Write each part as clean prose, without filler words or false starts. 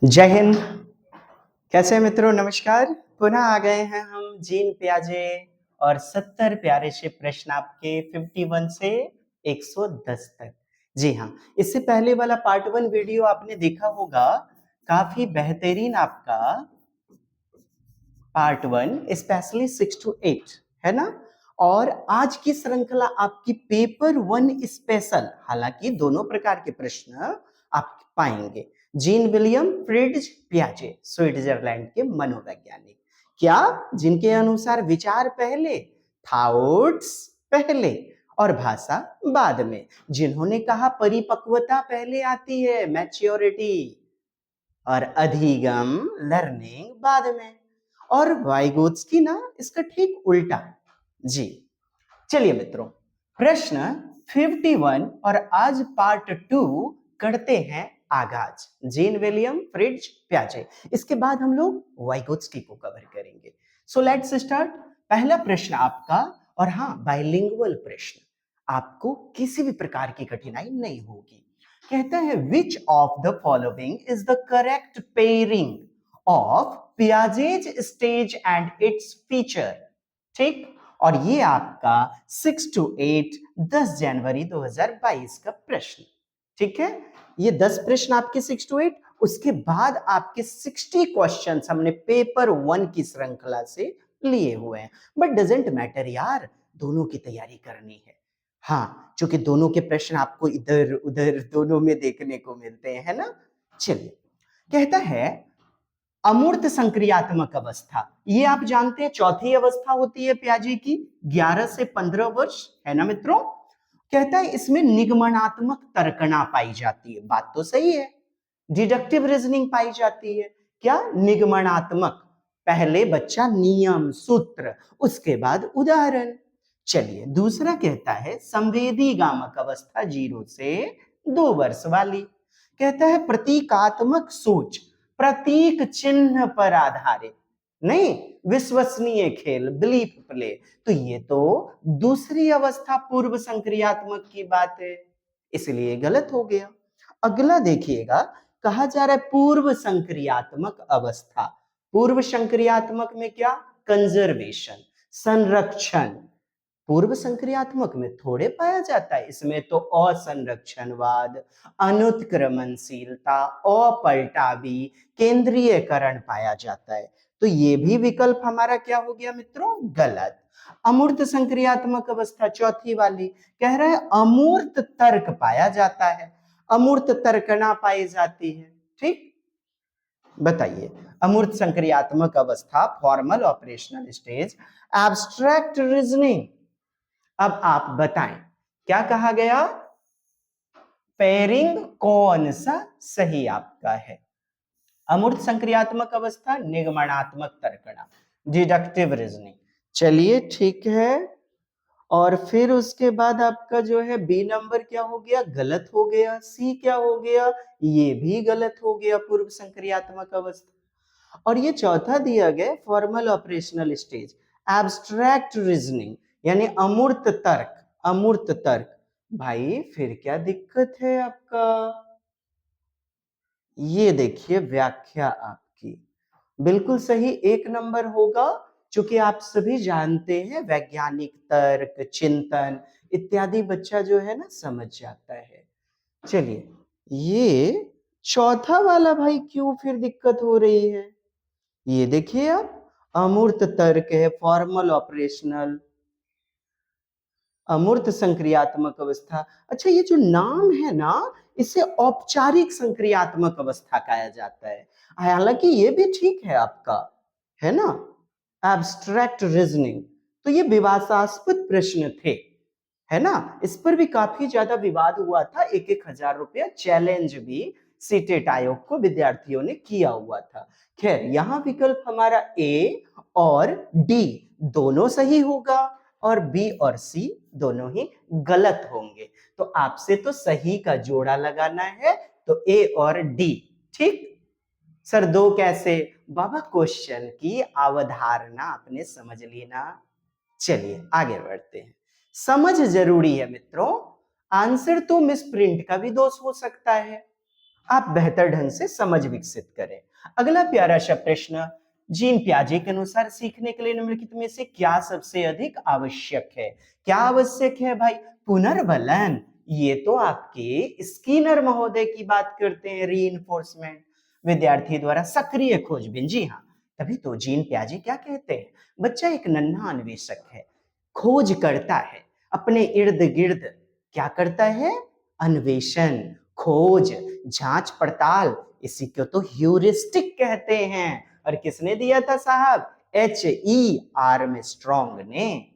जय हिंद। कैसे हैं मित्रों? नमस्कार। पुनः आ गए हैं हम जीन प्याजे और 70 प्यारे से प्रश्न आपके 51 से 110 तक। जी हाँ, इससे पहले वाला पार्ट 1 वीडियो आपने देखा होगा, काफी बेहतरीन आपका पार्ट 1 स्पेशली 6 to 8 है ना। और आज की श्रृंखला आपकी पेपर 1 स्पेशल, हालांकि दोनों प्रकार के प्रश्न आप पाएंगे। जीन विलियम फ्रिड्ज पियाजे, स्विट्जरलैंड के मनोवैज्ञानिक, क्या जिनके अनुसार विचार पहले, थॉट्स पहले और भाषा बाद में, जिन्होंने कहा परिपक्वता पहले आती है, मैच्योरिटी, और अधिगम, लर्निंग बाद में। और वाइगोत्स्की ना इसका ठीक उल्टा। जी चलिए मित्रों, प्रश्न 51 और आज पार्ट 2 करते हैं आगाज। जीन विलियम फ्रिड्ज पियाजे, इसके बाद हम लोग वाइगोत्स्की को कवर करेंगे। So let's start. पहला प्रश्न आपका, और हाँ बाइलिंगुअल प्रश्न, आपको किसी भी प्रकार की कठिनाई नहीं होगी। कहता है which of the following is the correct pairing of Piaget's stage and its feature. ठीक, और ये आपका 6 to 8 10 जनवरी 2022 का प्रश्न। ठीक है, ये 10 प्रश्न आपके 6 to 8, उसके बाद आपके 60 क्वेश्चंस हमने पेपर 1 की श्रृंखला से लिए हुए हैं। बट डजेंट मैटर यार, दोनों की तैयारी करनी है। हाँ, क्योंकि दोनों के प्रश्न आपको इधर उधर दोनों में देखने को मिलते हैं, है ना। चलिए, कहता है अमूर्त संक्रियात्मक अवस्था, ये आप जानते हैं चौथी अवस्था होती है पियाजे की, 11 से 15 वर्ष, है ना मित्रों। कहता है इसमें निगमनात्मक तर्कणा पाई जाती है, बात तो सही है। डिडक्टिव रीजनिंग पाई जाती है, क्या निगमनात्मक, पहले बच्चा नियम सूत्र, उसके बाद उदाहरण। चलिए दूसरा कहता है संवेदी गामक अवस्था 0 से 2 वर्ष वाली। कहता है प्रतीकात्मक सोच, प्रतीक चिन्ह पर आधारित, नहीं विश्वसनीय खेल, बिलीफ प्ले। तो ये तो दूसरी अवस्था पूर्व संक्रियात्मक की बात है, इसलिए गलत हो गया। अगला देखिएगा, कहा जा रहा है पूर्व संक्रियात्मक अवस्था। पूर्व संक्रियात्मक में क्या? कंजर्वेशन, संरक्षण। पूर्व संक्रियात्मक में थोड़े पाया जाता है, इसमें तो असंरक्षणवाद, अनुत्क्रमणशीलता, अपलटावी, केंद्रीयकरण पाया जाता है। तो ये भी विकल्प हमारा क्या हो गया मित्रों? गलत। अमूर्त संक्रियात्मक अवस्था चौथी वाली, कह रहा है अमूर्त तर्क पाया जाता है, अमूर्त तर्कणा पाई जाती है। ठीक, बताइए अमूर्त संक्रियात्मक अवस्था, formal operational stage, abstract reasoning. अब आप बताएं क्या कहा गया, पेयरिंग कौन सा सही आपका है? अमूर्त संक्रियात्मक अवस्था, निगमनात्मक तर्कणा, डिडक्टिव रीजनिंग। चलिए ठीक है, और फिर उसके बाद आपका जो है बी नंबर क्या हो गया? गलत हो गया। सी क्या हो गया? ये भी गलत हो गया, पूर्व संक्रियात्मक अवस्था। और ये चौथा दिया गया formal operational stage, abstract reasoning, यानी अमूर्त तर्क, अमूर्त तर्क। भाई फिर क्या दिक्कत है आपका? ये देखिए व्याख्या आपकी बिल्कुल सही, 1 नंबर होगा, क्योंकि आप सभी जानते हैं वैज्ञानिक तर्क, चिंतन इत्यादि बच्चा जो है ना समझ जाता है। चलिए, ये चौथा वाला भाई क्यों फिर दिक्कत हो रही है? ये देखिए आप, अमूर्त तर्क है, फॉर्मल ऑपरेशनल, अमूर्त संक्रियात्मक अवस्था। अच्छा, ये जो नाम है ना, इसे औपचारिक संक्रियात्मक अवस्था कहा जाता है। हालांकि ये भी ठीक है आपका, है ना, एब्स्ट्रैक्ट रीजनिंग। तो ये विवादास्पद प्रश्न थे, है ना, इस पर भी काफी ज्यादा विवाद हुआ था, 1,000 रुपया चैलेंज भी सीटेट आयोग को विद्यार्थियों ने किया हुआ था। खैर, यहां विकल्प हमारा ए और डी दोनों सही होगा, और बी और सी दोनों ही गलत होंगे। तो आपसे तो सही का जोड़ा लगाना है, तो ए और डी। ठीक सर, दो कैसे? बाबा क्वेश्चन की अवधारणा आपने समझ ली ना। चलिए आगे बढ़ते हैं। समझ जरूरी है मित्रों, आंसर तो मिस प्रिंट का भी दोष हो सकता है। आप बेहतर ढंग से समझ विकसित करें। अगला प्यारा सा प्रश्न, जीन पियाजे के अनुसार सीखने के लिए निम्नलिखित में से क्या सबसे अधिक आवश्यक है? क्या आवश्यक है भाई? पुनर्बलन। ये तो आपके स्किनर महोदय की बात करते हैं, रीइंफोर्समेंट, विद्यार्थी द्वारा सक्रिय खोजबीन। जी हाँ, तभी तो जीन पियाजे क्या कहते हैं, बच्चा एक नन्हा अन्वेषक है, खोज करता है, अपने इर्द गिर्द क्या करता है? अन्वेषण, खोज, जांच पड़ताल, इसी को तो ह्यूरिस्टिक कहते हैं। और किसने दिया था साहब? H.E. आर्मस्ट्रॉन्ग ने।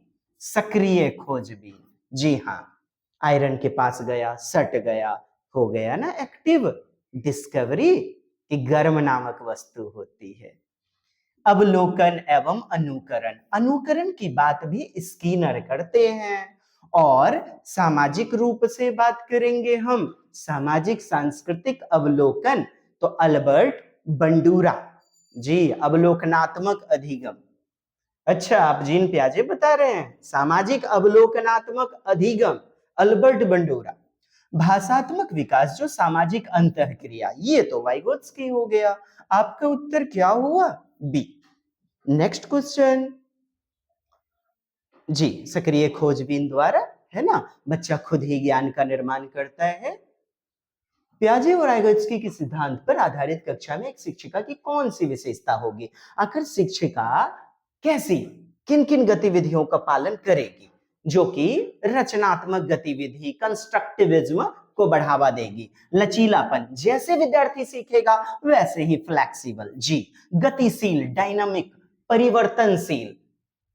सक्रिय खोजबीन। जी हाँ, आयरन के पास गया, सट गया, हो गया ना एक्टिव। डिस्कवरी कि गर्म नामक वस्तु होती है। अवलोकन एवं अनुकरण, अनुकरण की बात भी स्किनर करते हैं। और सामाजिक रूप से बात करेंगे हम, सामाजिक सांस्कृतिक अवलोकन, तो अल्बर्ट बंडूरा। जी, अवलोकनात्मक अधिगम। अच्छा, आप जीन पियाजे बता रहे हैं, सामाजिक अवलोकनात्मक अधिगम, अल्बर्ट बंडूरा। भाषात्मक विकास जो सामाजिक अंतःक्रिया, ये तो वाइगोत्स्की हो गया। आपका उत्तर क्या हुआ? बी। नेक्स्ट क्वेश्चन, जी, सक्रिय खोजबीन द्वारा, है ना, बच्चा खुद ही ज्ञान का निर्माण करता है। पियाजे और वाइगोत्स्की के सिद्धांत पर आधारित कक्षा में एक शिक्षिका की कौन सी विशेषता होगी? आखिर शिक्षिका कैसी, किन किन गतिविधियों का पालन करेगी जो कि रचनात्मक गतिविधि, कंस्ट्रक्टिविज्म को बढ़ावा देगी? लचीलापन, जैसे विद्यार्थी सीखेगा वैसे ही फ्लेक्सिबल। जी, गतिशील, डायनामिक, परिवर्तनशील,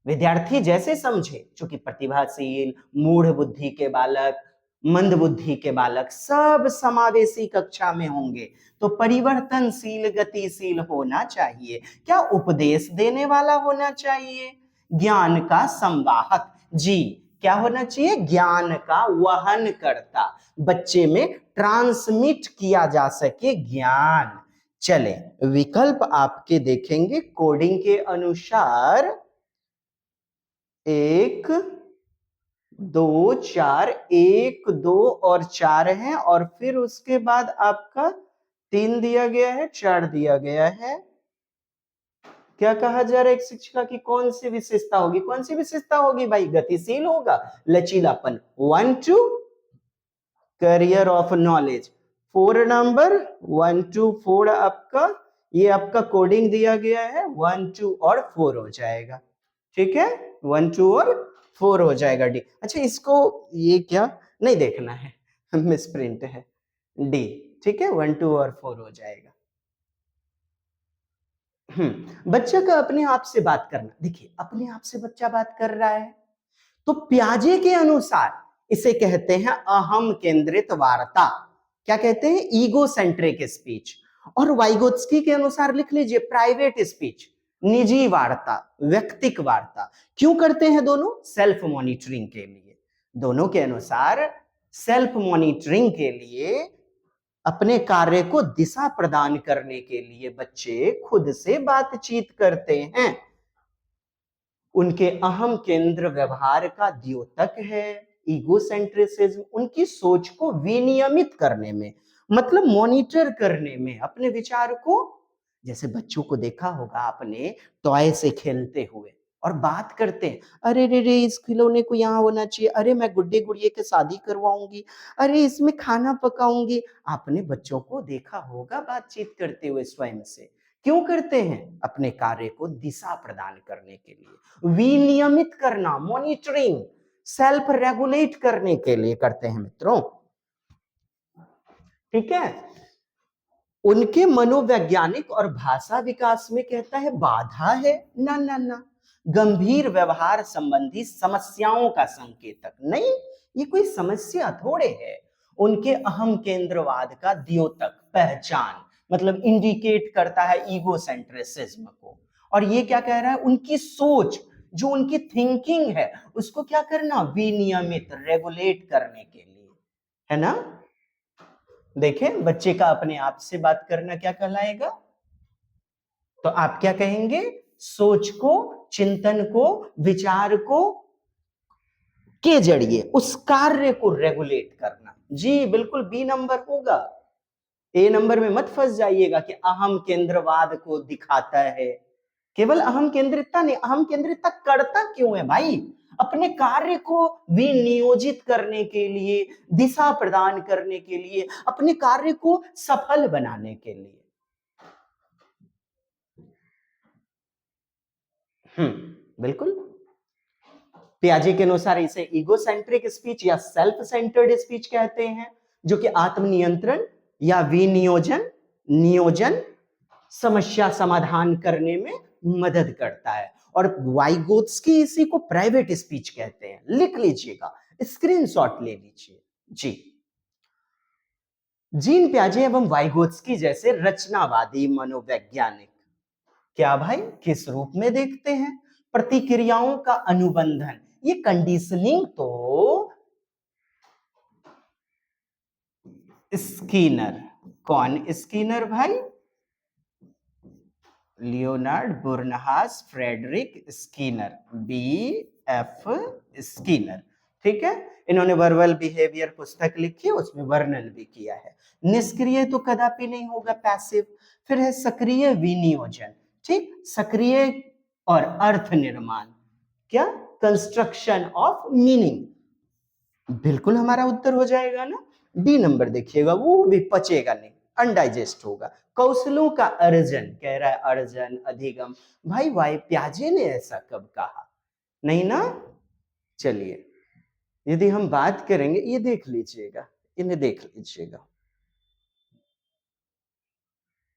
विद्यार्थी जैसे समझे, चूंकि प्रतिभाशील, मूढ़ बुद्धि के बालक, मंद बुद्धि के बालक सब समावेशी कक्षा में होंगे, तो परिवर्तनशील, गतिशील होना चाहिए। क्या उपदेश देने वाला होना चाहिए? ज्ञान का संवाहक। जी, क्या होना चाहिए? ज्ञान का वहन करता, बच्चे में ट्रांसमिट किया जा सके ज्ञान। चले, विकल्प आपके देखेंगे कोडिंग के अनुसार 1 2 4, 1 2 और 4 है, और फिर उसके बाद आपका 3 दिया गया है, 4 दिया गया है। क्या कहा जा रहा है? एक शिक्षिका की कौन सी विशेषता होगी? कौन सी विशेषता होगी भाई? गतिशील होगा, लचीलापन। 1 2 करियर ऑफ नॉलेज, 4 नंबर 1 2 4 आपका, ये आपका कोडिंग दिया गया है, 1 2 और 4 हो जाएगा। ठीक है, 1 2 और 4 हो जाएगा डी। अच्छा, इसको ये क्या नहीं देखना है, मिसप्रिंट है, डी। ठीक है, 1 2 और 4 हो जाएगा। बच्चा का अपने आप से बात करना, देखिए अपने आप से बच्चा बात कर रहा है, तो पियाजे के अनुसार इसे कहते हैं अहम केंद्रित वार्ता। क्या कहते हैं? Ego centric speech. और वाइगोत्स्की के अनुसार लिख लीजिए प्राइवेट स्पीच, निजी वार्ता, व्यक्तिक वार्ता। क्यों करते हैं दोनों? सेल्फ मॉनिटरिंग के लिए। दोनों के अनुसार सेल्फ मॉनिटरिंग के लिए, अपने कार्य को दिशा प्रदान करने के लिए बच्चे खुद से बातचीत करते हैं। उनके अहम केंद्र व्यवहार का द्योतक है ईगोसेंट्रिसिज्म, उनकी सोच को विनियमित करने में, मतलब मॉनिटर करने में, अपने विचार को। जैसे बच्चों को देखा होगा आपने टॉय से खेलते हुए और बात करते हैं, अरे रे रे इस खिलौने को यहाँ होना चाहिए, अरे मैं गुड्डे गुड़िए के शादी करवाऊंगी, अरे इसमें खाना पकाऊंगी। आपने बच्चों को देखा होगा बातचीत करते हुए स्वयं से। क्यों करते हैं? अपने कार्य को दिशा प्रदान करने के लिए, विनियमित करना, मॉनिटरिंग, सेल्फ रेगुलेट करने के लिए करते हैं मित्रों। ठीक है, उनके मनोवैज्ञानिक और भाषा विकास में कहता है बाधा है, ना ना ना, गंभीर व्यवहार संबंधी समस्याओं का संकेतक नहीं, ये कोई समस्या थोड़े है। उनके अहम केंद्रवाद का द्योतक, पहचान, मतलब इंडिकेट करता है ईगोसेंट्रिसिज्म को। और ये क्या कह रहा है? उनकी सोच, जो उनकी थिंकिंग है, उसको क्या करना? विनियमित, रेगुलेट करने के लिए, है ना। देखें, बच्चे का अपने आप से बात करना क्या कहलाएगा? तो आप क्या कहेंगे? सोच को, चिंतन को, विचार को के जरिए उस कार्य को रेगुलेट करना। जी बिल्कुल, बी नंबर होगा। ए नंबर में मत फंस जाइएगा कि अहम केंद्रवाद को दिखाता है। केवल अहम केंद्रितता नहीं, अहम केंद्रितता करता क्यों है भाई? अपने कार्य को विनियोजित करने के लिए, दिशा प्रदान करने के लिए, अपने कार्य को सफल बनाने के लिए। बिल्कुल। पियाजे के अनुसार इसे ईगोसेंट्रिक स्पीच या सेल्फ सेंटर्ड स्पीच कहते हैं, जो कि आत्मनियंत्रण या नियोजन समस्या समाधान करने में मदद करता है। और वाइगोत्स्की इसी को प्राइवेट स्पीच कहते हैं। लिख लीजिएगा, स्क्रीनशॉट ले लीजिए जी। जीन पियाजे एवं वाइगोत्स्की जैसे रचनावादी मनोवैज्ञानिक क्या भाई किस रूप में देखते हैं? प्रतिक्रियाओं का अनुबंधन। ये कंडीशनिंग तो स्किनर, कौन स्किनर भाई? Leonard Burrhus Frederic Skinner, BF Skinner. ठीक है, इन्होंने वर्बल बिहेवियर पुस्तक लिखी, उसमें वर्णन भी किया है। निष्क्रिय तो कदापि नहीं होगा, पैसिव। फिर है सक्रिय विनियोजन, ठीक, सक्रिय और अर्थ निर्माण, क्या? Construction of meaning. बिल्कुल हमारा उत्तर हो जाएगा ना। डी नंबर देखिएगा, वो भी पचेगा नहीं, अनडाइजेस्ट होगा। कौशलों का अर्जन, कह रहा है अर्जन, अधिगम। भाई पियाजे ने ऐसा कब कहा? नहीं ना। चलिए, यदि हम बात करेंगे, ये देख लीजिएगा, इन्हें देख लीजिएगा,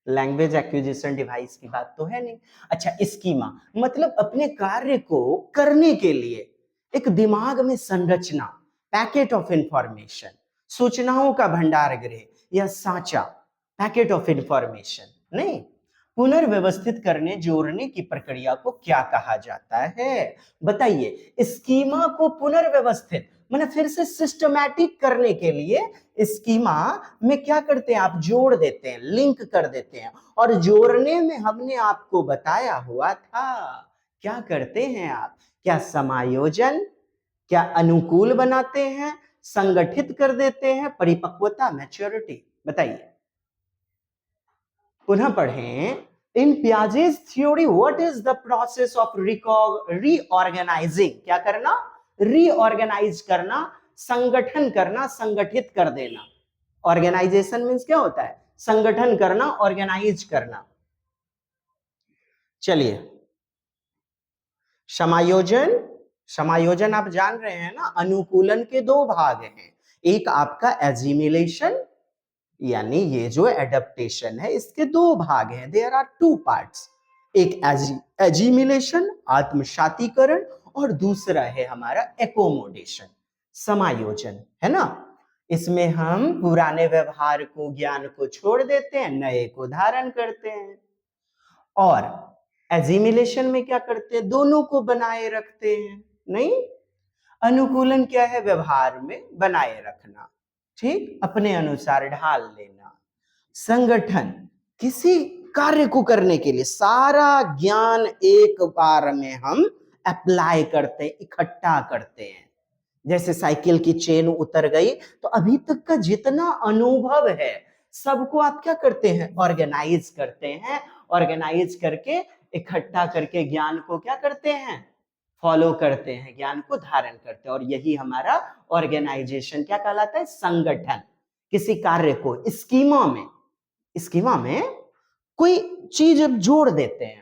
लैंग्वेज एक्विजिशन डिवाइस की बात तो है नहीं। अच्छा, स्कीमा मतलब अपने कार्य को करने के लिए एक दिमाग में संरचना, पैकेट ऑफ इंफॉर्मेशन, सूचनाओं का भंडार गृह या साँचा, पैकेट ऑफ इंफॉर्मेशन नहीं, पुनर्व्यवस्थित करने, जोड़ने की प्रक्रिया को क्या कहा जाता है? बताइए। स्कीमा को पुनर्व्यवस्थित मैंने फिर से सिस्टमैटिक करने के लिए स्कीमा में क्या करते हैं आप? जोड़ देते हैं, लिंक कर देते हैं। और जोड़ने में हमने आपको बताया हुआ था, क्या करते हैं आप? क्या समायोजन, क्या अनुकूल बनाते हैं, संगठित कर देते हैं, परिपक्वता, मैच्योरिटी। बताइए, पुनः पढ़ें। इन पियाजे's theory, what is the process of reorganizing? क्या करना? रीऑर्गेनाइज करना, संगठन करना, संगठित कर देना। ऑर्गेनाइजेशन मीन्स क्या होता है? संगठन करना, ऑर्गेनाइज करना। चलिए, समायोजन, समायोजन आप जान रहे हैं ना, अनुकूलन के दो भाग हैं। एक आपका एजिमिलेशन, यानी ये जो एडेप्टेशन है, इसके दो भाग हैं, देयर आर टू पार्ट्स। एक एजिमिलेशन, आत्मसातीकरण, और दूसरा है हमारा एकोमोडेशन, समायोजन, है ना। इसमें हम पुराने व्यवहार को, ज्ञान को छोड़ देते हैं, नए को धारण करते हैं। और एजिमिलेशन में क्या करते हैं? दोनों को बनाए रखते हैं। नहीं, अनुकूलन क्या है? व्यवहार में बनाए रखना, ठीक, अपने अनुसार ढाल लेना। संगठन, किसी कार्य को करने के लिए सारा ज्ञान एक बार में हम अप्लाई करते हैं, इकट्ठा करते हैं। जैसे साइकिल की चेन उतर गई तो अभी तक का जितना अनुभव है सबको आप क्या करते हैं? ऑर्गेनाइज करते हैं। ऑर्गेनाइज करके, इकट्ठा करके ज्ञान को क्या करते हैं? फॉलो करते हैं, ज्ञान को धारण करते हैं। और यही हमारा ऑर्गेनाइजेशन क्या कहलाता है? संगठन। किसी कार्य को स्कीमा में कोई चीज अब जोड़ देते हैं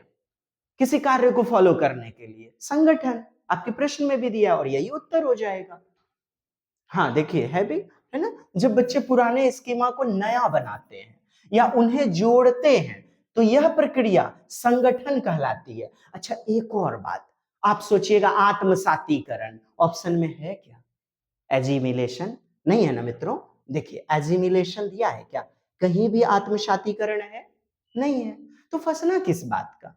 किसी कार्य को फॉलो करने के लिए, संगठन। आपके प्रश्न में भी दिया और यही उत्तर हो जाएगा। हाँ देखिए, है भी, है ना। जब बच्चे पुराने स्कीमा को नया बनाते हैं या उन्हें जोड़ते हैं तो यह प्रक्रिया संगठन कहलाती है। अच्छा, एक और बात आप सोचिएगा, आत्मसातीकरण ऑप्शन में है क्या? एजिमिलेशन नहीं है ना मित्रों। देखिए, एजिमिलेशन दिया है क्या? कहीं भी आत्मसातीकरण है? नहीं है। तो फंसना किस बात का?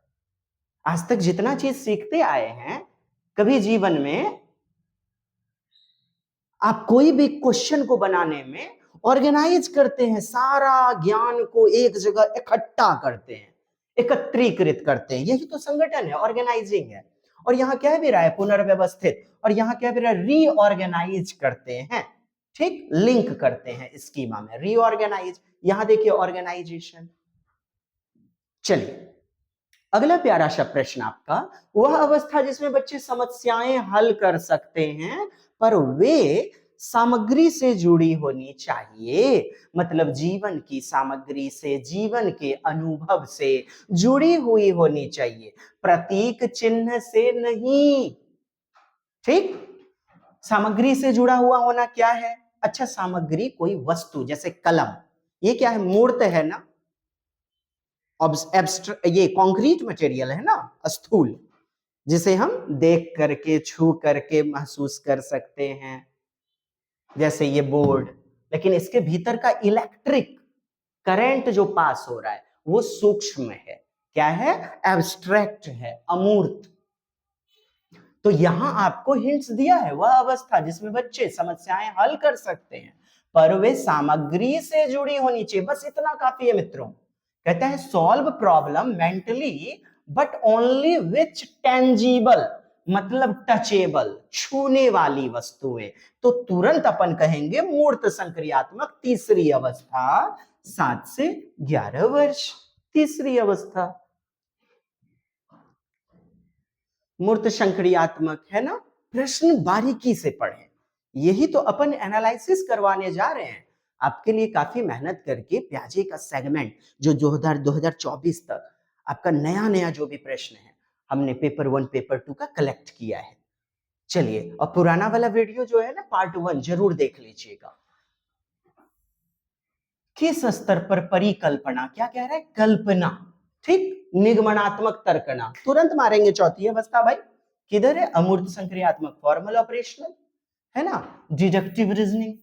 आज तक जितना चीज सीखते आए हैं, कभी जीवन में आप कोई भी क्वेश्चन को बनाने में ऑर्गेनाइज करते हैं, सारा ज्ञान को एक जगह इकट्ठा करते हैं, एकत्रीकृत करते हैं, यही तो संगठन है, ऑर्गेनाइजिंग है। और यहाँ क्या भी रहा है? पुनर्व्यवस्थित। और यहाँ क्या भी रहा है? रीऑर्गेनाइज करते हैं, ठीक, लिंक करते हैं स्कीमा में। रीऑर्गेनाइज, यहां देखिए ऑर्गेनाइजेशन। चलिए अगला प्यारा सा प्रश्न आपका, वह अवस्था जिसमें बच्चे समस्याएं हल कर सकते हैं पर वे सामग्री से जुड़ी होनी चाहिए। मतलब जीवन की सामग्री से, जीवन के अनुभव से जुड़ी हुई होनी चाहिए, प्रतीक चिन्ह से नहीं। ठीक, सामग्री से जुड़ा हुआ होना क्या है? अच्छा, सामग्री कोई वस्तु, जैसे कलम, ये क्या है? मूर्त है ना, ये कंक्रीट मटेरियल है ना, स्थूल, जिसे हम देख करके, छू करके महसूस कर सकते हैं, जैसे ये बोर्ड। लेकिन इसके भीतर का इलेक्ट्रिक करंट जो पास हो रहा है वो सूक्ष्म है, क्या है? एब्स्ट्रैक्ट है, अमूर्त। तो यहां आपको हिंट्स दिया है, वह अवस्था जिसमें बच्चे समस्याएं हल कर सकते हैं पर वे सामग्री से जुड़ी होनी चाहिए, बस इतना काफी है मित्रों। कहता है solve problem mentally but only which tangible, मतलब टचेबल, छूने वाली वस्तुएं। तो तुरंत अपन कहेंगे मूर्त संक्रियात्मक तीसरी अवस्था, 7 से 11 वर्ष, तीसरी अवस्था मूर्त संक्रियात्मक है ना। प्रश्न बारीकी से पढ़ें, यही तो अपन एनालिसिस करवाने जा रहे हैं आपके लिए। काफी मेहनत करके प्याजे का सेगमेंट जो 2024 तक आपका नया नया जो भी प्रश्न है हमने पेपर 1 पेपर 2 का कलेक्ट किया है। चलिए, और पुराना वाला वीडियो जो है ना पार्ट 1 जरूर देख लीजिएगा। किस स्तर पर परिकल्पना, क्या कह रहा है? कल्पना, ठीक, निगमनात्मक तर्कना, तुरंत मारेंगे चौथी अवस्था भाई। किधर है? अमूर्त संक्रियात्मक, फॉर्मल ऑपरेशनल, है ना, deductive reasoning,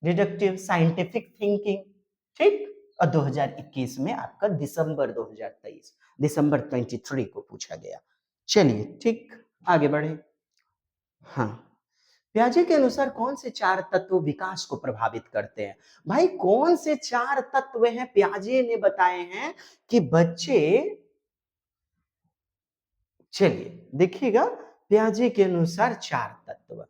deductive scientific thinking, ठीक। और 2021 में आपका दिसंबर 2023, दिसंबर 23 को पूछा गया। चलिए ठीक, आगे बढ़े। हाँ, प्याजे के अनुसार कौन से 4 तत्व विकास को प्रभावित करते हैं? भाई कौन से 4 तत्व हैं प्याजे ने बताए हैं कि बच्चे, चलिए देखिएगा, प्याजे के अनुसार 4 तत्व,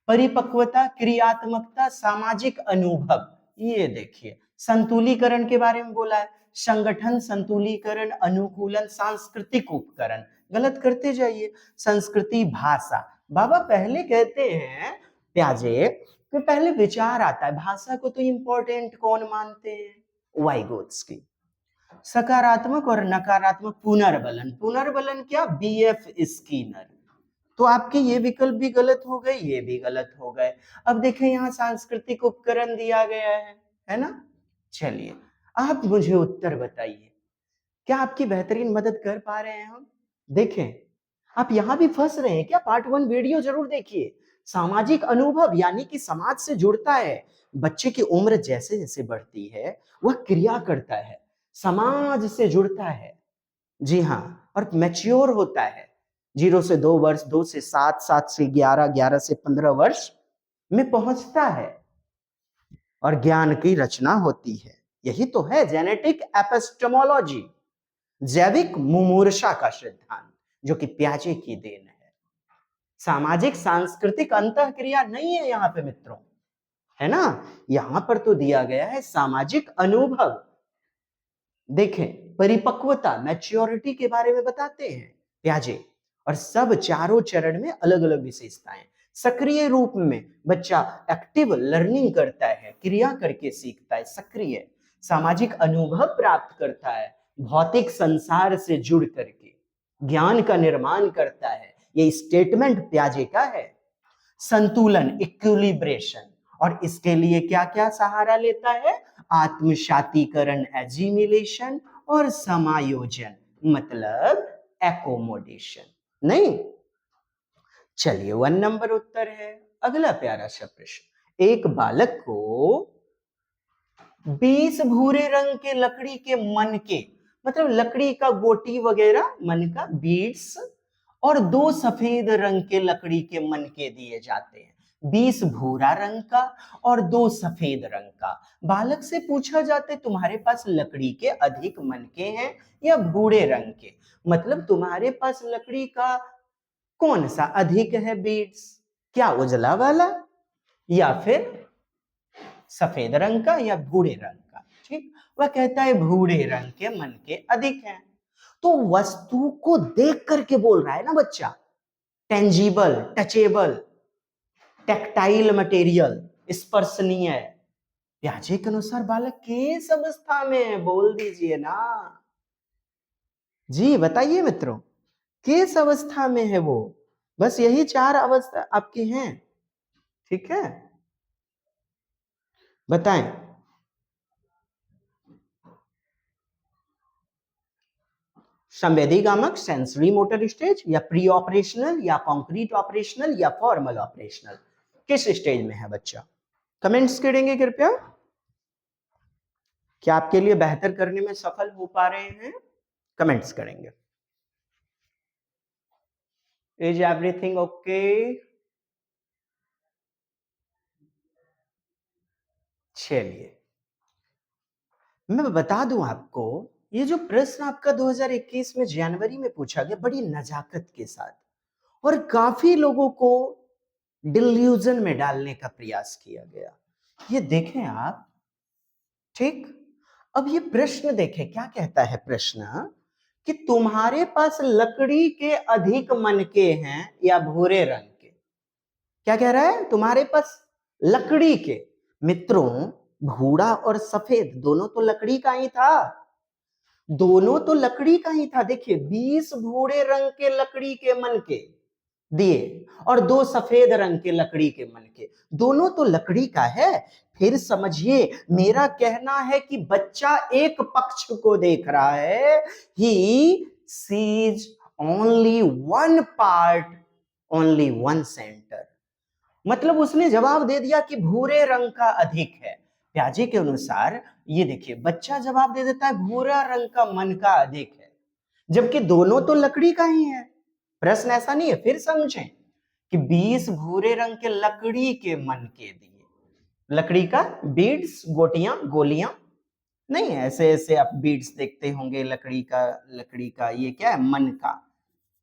परिपक्वता, क्रियात्मकता, सामाजिक अनुभव। ये देखिए, संतुलीकरण के बारे में बोला है, संगठन, संतुलीकरण, अनुकूलन, सांस्कृतिक उपकरण। गलत करते जाइए, संस्कृति, भाषा। बाबा पहले कहते हैं प्याजे कि पहले विचार आता है, भाषा को तो इंपॉर्टेंट कौन मानते हैं? वाइगोत्स्की। सकारात्मक और नकारात्मक पुनर्बलन, पुनर्बलन क्या? BF Skinner. तो आपके ये विकल्प भी गलत हो गए, ये भी गलत हो गए। अब देखें यहाँ सांस्कृतिक उपकरण दिया गया है ना। चलिए आप मुझे उत्तर बताइए, क्या आपकी बेहतरीन मदद कर पा रहे हैं हम? देखें, आप यहां भी फंस रहे हैं क्या? पार्ट 1 वीडियो जरूर देखिए। सामाजिक अनुभव यानी कि समाज से जुड़ता है, बच्चे की उम्र जैसे जैसे बढ़ती है वह क्रिया करता है, समाज से जुड़ता है, जी हाँ, और मैच्योर होता है। 0 से 2 वर्ष, 2 से 7, 7 से 11, 11 से 15 वर्ष में पहुंचता है और ज्ञान की रचना होती है। यही तो है जेनेटिक एपिस्टेमोलॉजी, जैविक मुमूर्षा का सिद्धांत, जो कि प्याजे की देन है। सामाजिक सांस्कृतिक अंतःक्रिया नहीं है यहाँ पे मित्रों, है ना। यहां पर तो दिया गया है सामाजिक अनुभव। देखें, परिपक्वता, मैच्योरिटी के बारे में बताते हैं प्याजे, और सब चारों चरण में अलग अलग विशेषताएं। सक्रिय रूप में बच्चा एक्टिव लर्निंग करता है, क्रिया करके सीखता है, सक्रिय। सामाजिक अनुभव प्राप्त करता है, भौतिक संसार से जुड़ करके ज्ञान का निर्माण करता है। ये स्टेटमेंट प्याजे का है। संतुलन, इक्विलिब्रेशन, और इसके लिए क्या क्या सहारा लेता है? आत्मसातीकरण, एजिमिलेशन, और समायोजन, मतलब एकोमोडेशन। नहीं, चलिए 1 नंबर उत्तर है। अगला प्यारा सा प्रश्न, एक बालक को 20 भूरे रंग के लकड़ी के मनके, मतलब लकड़ी का गोटी वगैरह, मन का बीड्स, और 2 सफेद रंग के लकड़ी के मनके दिए जाते हैं। 20 भूरा रंग का और 2 सफेद रंग का। बालक से पूछा जाता है तुम्हारे पास लकड़ी के अधिक मनके हैं या भूरे रंग के, मतलब तुम्हारे पास लकड़ी का कौन सा अधिक है बीड्स, क्या उजला वाला या फिर सफेद रंग का या भूरे रंग का, ठीक। वह कहता है भूरे रंग के मन के अधिक हैं। तो वस्तु को देख करके बोल रहा है ना बच्चा, टेंजिबल, टचेबल, टेक्टाइल मटेरियल, स्पर्शनीय। पियाजे के अनुसार बालक किस अवस्था में है, बोल दीजिए ना जी, बताइए मित्रों, किस अवस्था में है वो। बस यही 4 अवस्था आपकी हैं, ठीक है, बताएं। संवेदीगामक सेंसरी मोटर स्टेज, या प्री ऑपरेशनल, या कॉन्क्रीट ऑपरेशनल, या फॉर्मल ऑपरेशनल, किस स्टेज में है बच्चा? कमेंट्स करेंगे कृपया। क्या आपके लिए बेहतर करने में सफल हो पा रहे हैं? कमेंट्स करेंगे। Is everything okay? चलिए मैं बता दूं आपको, ये जो प्रश्न आपका 2021 में जनवरी में पूछा गया बड़ी नजाकत के साथ, और काफी लोगों को डिल्यूजन में डालने का प्रयास किया गया। ये देखें आप, ठीक। अब ये प्रश्न देखें, क्या कहता है प्रश्न कि तुम्हारे पास लकड़ी के अधिक मनके हैं या भूरे रंग के। क्या कह रहा है? तुम्हारे पास लकड़ी के, मित्रों भूरा और सफेद दोनों तो लकड़ी का ही था, दोनों तो लकड़ी का ही था। देखिए 20 भूरे रंग के लकड़ी के मनके दिए और 2 सफेद रंग के लकड़ी के मनके, दोनों तो लकड़ी का है। फिर समझिए, मेरा कहना है कि बच्चा एक पक्ष को देख रहा है, he sees only one part, only one centre. मतलब उसने जवाब दे दिया कि भूरे रंग का अधिक है। प्याजे के अनुसार ये देखिए, बच्चा जवाब दे देता है भूरा रंग का मन का अधिक है, जबकि दोनों तो लकड़ी का ही है। प्रश्न ऐसा नहीं है, फिर समझें कि 20 भूरे रंग के लकड़ी के मन के दिए, लकड़ी का बीड्स, गोटियां, गोलियां नहीं, ऐसे ऐसे आप बीड्स देखते होंगे लकड़ी का, लकड़ी का ये क्या है, मन का,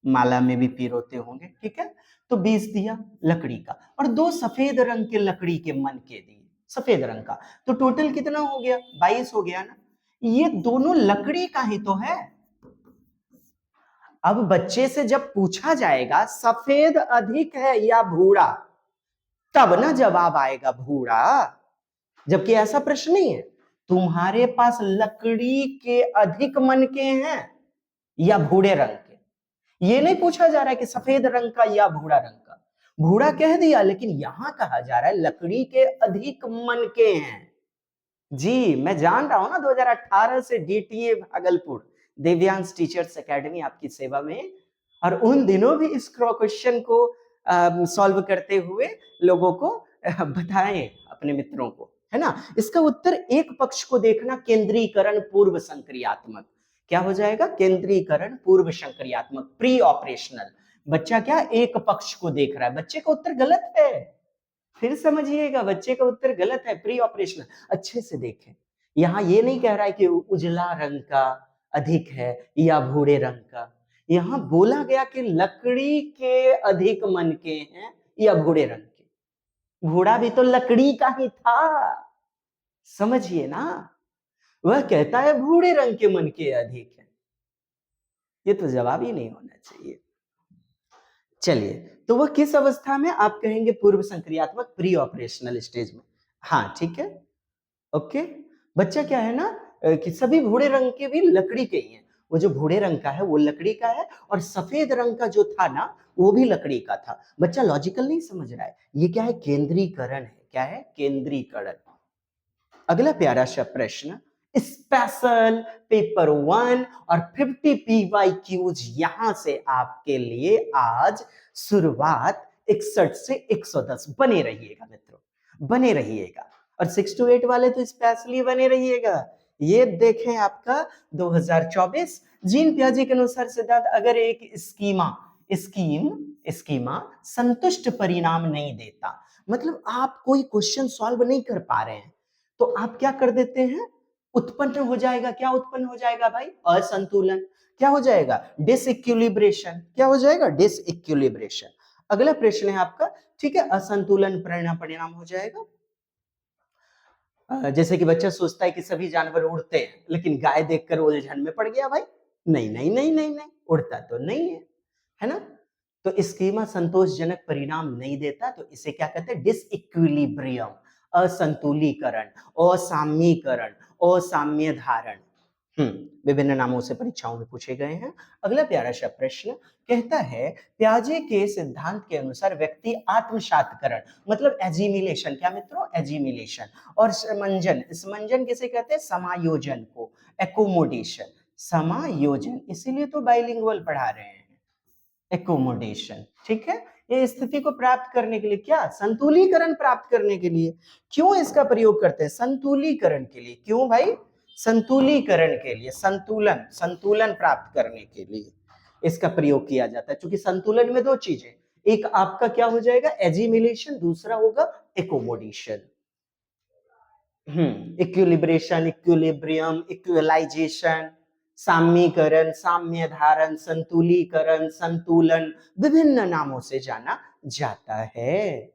माला में भी पिरोते होंगे, ठीक है। तो 20 दिया लकड़ी का, और 2 सफेद रंग के लकड़ी के मन के दिए, सफेद रंग का। तो टोटल कितना हो गया? 22 हो गया ना। ये दोनों लकड़ी का ही तो है। अब बच्चे से जब पूछा जाएगा सफेद अधिक है या भूरा, तब ना जवाब आएगा भूरा, जबकि ऐसा प्रश्न नहीं है। तुम्हारे पास लकड़ी के अधिक मनके हैं या भूरे रंग के, ये नहीं पूछा जा रहा है कि सफेद रंग का या भूरा रंग का। भूरा कह दिया, लेकिन यहां कहा जा रहा है लकड़ी के अधिक मनके हैं। जी मैं जान रहा हूं ना, 2018 से DTA Bhagalpur Divyansh teachers academy आपकी सेवा में, और उन दिनों भी इस क्वेश्चन को सॉल्व करते हुए लोगों को बताएं अपने मित्रों को, है ना। इसका उत्तर एक पक्ष को देखना, केंद्रीकरण पूर्व संक्रियात्मक। क्या हो जाएगा? केंद्रीकरण पूर्व संक्रियात्मक, प्री ऑपरेशनल। बच्चा क्या एक पक्ष को देख रहा है, बच्चे का उत्तर गलत है। फिर समझिएगा, बच्चे का उत्तर गलत है, प्री ऑपरेशनल। अच्छे से देखें, यहां ये नहीं कह रहा है कि उजला रंग का अधिक है या भूरे रंग का, यहां बोला गया कि लकड़ी के अधिक मनके हैं या भूरे रंग के। भूरा भी तो लकड़ी का ही था, समझिए ना। वह कहता है भूरे रंग के मनके अधिक है, ये तो जवाब ही नहीं होना चाहिए। चलिए, तो वह किस अवस्था में? आप कहेंगे पूर्व संक्रियात्मक, प्री ऑपरेशनल स्टेज में। हाँ ठीक है, ओके। बच्चा क्या है ना कि सभी भूरे रंग के भी लकड़ी के ही हैं। वो जो भूरे रंग का है वो लकड़ी का है, और सफेद रंग का जो था ना वो भी लकड़ी का था। बच्चा लॉजिकल नहीं समझ रहा है, ये क्या है? केंद्रीकरण है। क्या है? केंद्रीकरण। अगला प्यारा सा प्रश्न, स्पेशल पेपर 1 और 50 PYQs यहां से आपके लिए आज शुरुआत 61 से 110। बने रहिएगा मित्रों, बने रहिएगा, और 6 to 8 वाले तो स्पेशली बने रहिएगा। ये देखें आपका 2024 जीन पियाजे के अनुसार सिद्धांत, अगर एक स्कीमा संतुष्ट परिणाम नहीं देता, मतलब आप कोई क्वेश्चन सॉल्व नहीं कर पा रहे हैं, तो आप क्या कर देते हैं? उत्पन्न हो जाएगा, क्या उत्पन्न हो जाएगा भाई? असंतुलन। क्या हो जाएगा? डिसइक्विलिब्रेशन। क्या हो जाएगा? डिसइक्विलिब्रेशन। अगला प्रश्न है आपका, ठीक है, असंतुलन परिणाम हो जाएगा। जैसे कि बच्चा सोचता है कि सभी जानवर उड़ते हैं, लेकिन गाय देखकर उलझन में पड़ गया भाई। नहीं नहीं नहीं नहीं नहीं, उड़ता तो नहीं है ना? तो स्कीमा संतोषजनक परिणाम नहीं देता, तो इसे क्या कहते हैं? डिसइक्विलिब्रियम, असंतुलीकरण, असाम्यीकरण, असाम्य धारण। विभिन्न नामों से परीक्षाओं में पूछे गए हैं। अगला प्यारा सा प्रश्न कहता है, प्याजे के सिद्धांत के अनुसार व्यक्ति आत्मसातकरण मतलब एजिमिलेशन, क्या मित्रों? एजिमिलेशन और समंजन, समंजन किसे कहते हैं? समायोजन को, एकोमोडेशन, समायोजन, इसीलिए तो बाइलिंगुअल पढ़ा रहे हैं, एकोमोडेशन, ठीक है? ये स्थिति को प्राप्त करने के लिए, क्या? संतुलीकरण प्राप्त करने के लिए। क्यों इसका प्रयोग करते हैं? संतुलीकरण के लिए। क्यों भाई? संतुलीकरण के लिए, संतुलन, संतुलन प्राप्त करने के लिए इसका प्रयोग किया जाता है। क्योंकि संतुलन में दो चीजें, एक आपका क्या हो जाएगा? एजिमिलेशन, दूसरा होगा एकोमोडेशन। इक्विलिब्रेशन, इक्विलिब्रियम, इक्वलाइजेशन, साम्यीकरण, साम्य धारण, संतुलीकरण, संतुलन, विभिन्न नामों से जाना जाता है।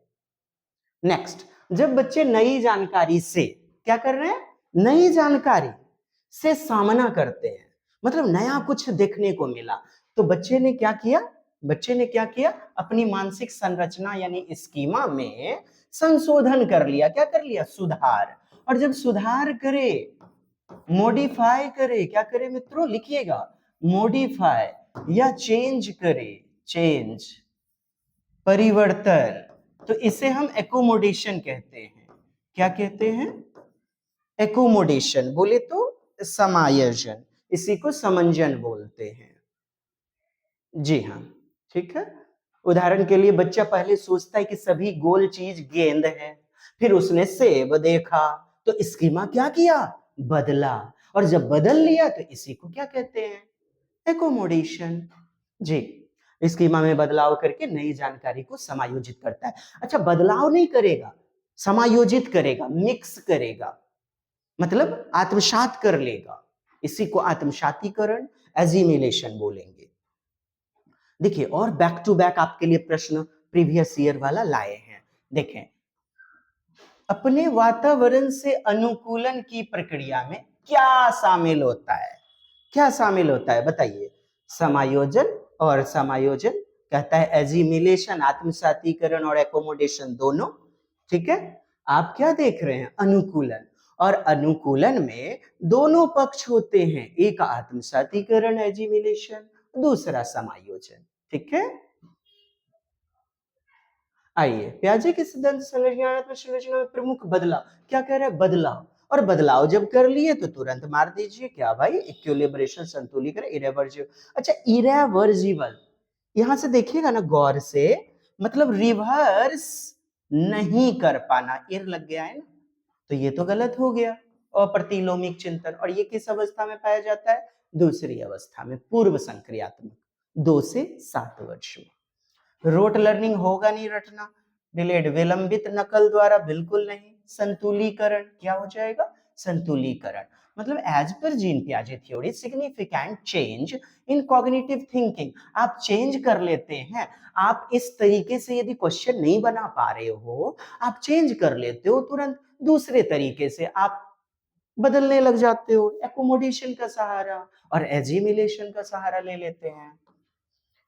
नेक्स्ट, जब बच्चे नई जानकारी से क्या कर रहे हैं? नई जानकारी से सामना करते हैं, मतलब नया कुछ देखने को मिला, तो बच्चे ने क्या किया? बच्चे ने क्या किया? अपनी मानसिक संरचना यानी स्कीमा में संशोधन कर लिया। क्या कर लिया? सुधार। और जब सुधार करे, मॉडिफाई करे, क्या करे मित्रों? लिखिएगा, मॉडिफाई या चेंज करे, चेंज, परिवर्तन, तो इसे हम एकोमोडेशन कहते हैं। क्या कहते हैं? एकोमोडेशन। बोले तो समायोजन, इसी को समंजन बोलते हैं। जी हाँ, ठीक है। उदाहरण के लिए बच्चा पहले सोचता है कि सभी गोल चीज गेंद है, फिर उसने सेब देखा, तो स्कीमा क्या किया? बदला। और जब बदल लिया तो इसी को क्या कहते हैं? एकोमोडेशन। जी, स्कीमा में बदलाव करके नई जानकारी को समायोजित करता है। अच्छा, बदलाव नहीं करेगा, समायोजित करेगा, मिक्स करेगा, मतलब आत्मसात कर लेगा, इसी को आत्मसातीकरण, एजिमिलेशन बोलेंगे। देखिए, और बैक टू बैक आपके लिए प्रश्न प्रीवियस ईयर वाला लाए हैं। देखें, अपने वातावरण से अनुकूलन की प्रक्रिया में क्या शामिल होता है? क्या शामिल होता है बताइए? समायोजन और समायोजन, कहता है एजिमिलेशन, आत्मसातीकरण और एकोमोडेशन दोनों, ठीक है? आप क्या देख रहे हैं? अनुकूलन। और अनुकूलन में दोनों पक्ष होते हैं, एक आत्मसातीकरण एजिमिलेशन, दूसरा समायोजन, ठीक है? आइए, पियाजे के सिद्धांत संरचनात्मक संरचना में प्रमुख बदलाव, क्या कह रहा है? बदलाव। और बदलाव जब कर लिए तो तुरंत मार दीजिए, क्या भाई? इक्विलिब्रेशन, संतुलीकरण, इरेवर्जिबल। अच्छा, इरेवर्जिबल, यहां से देखिएगा ना गौर से, मतलब रिवर्स नहीं कर पाना, ईर लग गया है ना, तो ये तो गलत हो गया। अप्रतिलोमिक चिंतन, और ये किस अवस्था में पाया जाता है? दूसरी अवस्था में, पूर्व संक्रियात्मक, 2 से 7 वर्ष में। रोट लर्निंग होगा नहीं रटना, डिलेड, विलंबित नकल द्वारा बिल्कुल नहीं। संतुलीकरण, क्या हो जाएगा? संतुलीकरण, मतलब एज पर जीन पियाजे theory significant change in cognitive thinking, आप चेंज कर लेते हैं। आप इस तरीके से यदि क्वेश्चन नहीं बना पा रहे हो, आप चेंज कर लेते हो, तुरंत दूसरे तरीके से आप बदलने लग जाते हो, एकोमोडेशन का सहारा और एजिमिलेशन का सहारा ले लेते हैं।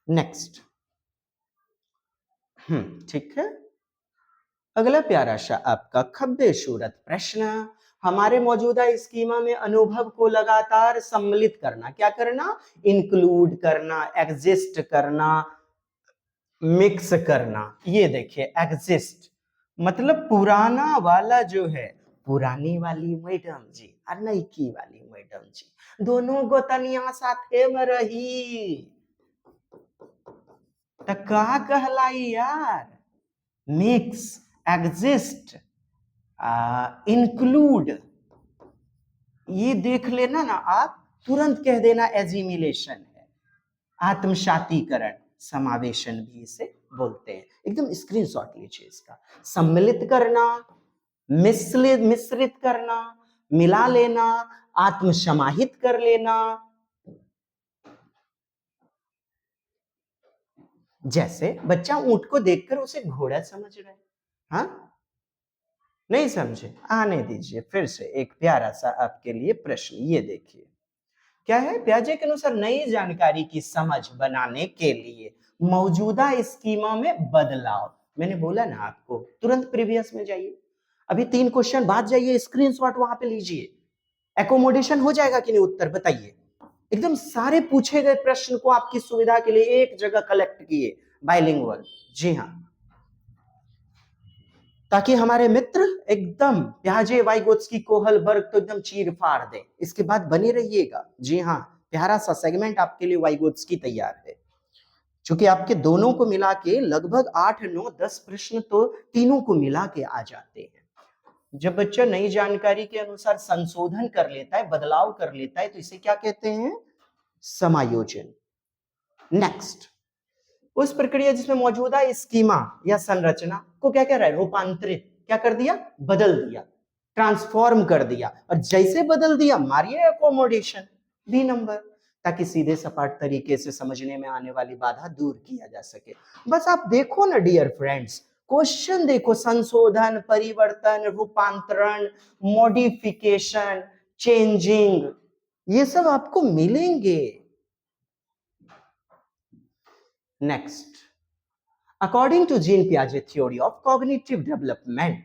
नेक्स्ट, ठीक है। अगला प्यारा सा आपका खब्बे सूरत प्रश्न, हमारे मौजूदा स्कीमा में अनुभव को लगातार सम्मिलित करना, क्या करना? इंक्लूड करना, एग्जिस्ट करना, मिक्स करना। ये देखिए, एग्जिस्ट मतलब पुराना वाला जो है, पुरानी वाली मैडम जी और नईकी वाली मैडम जी दोनों गोतनिया साथे में रही, तो का कहलाई यार? मिक्स, एग्जिस्ट, इंक्लूड, ये देख लेना ना आप, तुरंत कह देना एजिमिलेशन है। आत्मसातीकरण, समावेशन भी इसे बोलते हैं। एकदम स्क्रीनशॉट लीजिए इसका। सम्मिलित करना, मिश्रित करना, मिला लेना, आत्मसमाहित कर लेना। जैसे बच्चा ऊंट को देखकर उसे घोड़ा समझ रहा है, हाँ? नहीं समझे? आने दीजिए। फिर से एक प्यारा सा आपके लिए प्रश्न, ये देखिए क्या है। पियाजे के अनुसार नई जानकारी की समझ बनाने के लिए मौजूदा स्कीमा में बदलाव। मैंने बोला ना आपको, तुरंत प्रीवियस में जाइए। अभी 3 क्वेश्चन बाद जाइए, स्क्रीनशॉट वहां पे लीजिए। एकोमोडेशन हो जाएगा कि नहीं? उत्तर बताइए। एकदम सारे पूछे गए प्रश्न को आपकी सुविधा के लिए एक जगह कलेक्ट किए, बाइलिंगुअल। जी हाँ, ताकि हमारे मित्र एकदम प्याजे वाइगोत्स्की कोहलबर्ग तो एकदम चीर फाड़ दे। इसके बाद बने रहिएगा। जी हाँ, प्यारा सा सेगमेंट आपके लिए वाइगोत्स्की तैयार है। क्योंकि आपके दोनों को मिला के लगभग 8, 9, 10 प्रश्न तो तीनों को मिला के आ जाते हैं। जब बच्चा नई जानकारी के अनुसार संशोधन कर लेता है, बदलाव कर लेता है, तो इसे क्या कहते हैं? समायोजन। नेक्स्ट, उस प्रक्रिया जिसमें मौजूदा स्कीमा या संरचना को क्या कह रहा है? रूपांतरित। क्या कर दिया? बदल दिया, ट्रांसफॉर्म कर दिया। और जैसे बदल दिया, मारिए एकोमोडेशन, बी नंबर, ताकि सीधे सपाट तरीके से समझने में आने वाली बाधा दूर किया जा सके। बस आप देखो ना डियर फ्रेंड्स, क्वेश्चन देखो, संशोधन, परिवर्तन, रूपांतरण, मॉडिफिकेशन, चेंजिंग, ये सब आपको मिलेंगे। नेक्स्ट, अकॉर्डिंग टू जीन पियाजे थ्योरी ऑफ कॉग्निटिव डेवलपमेंट,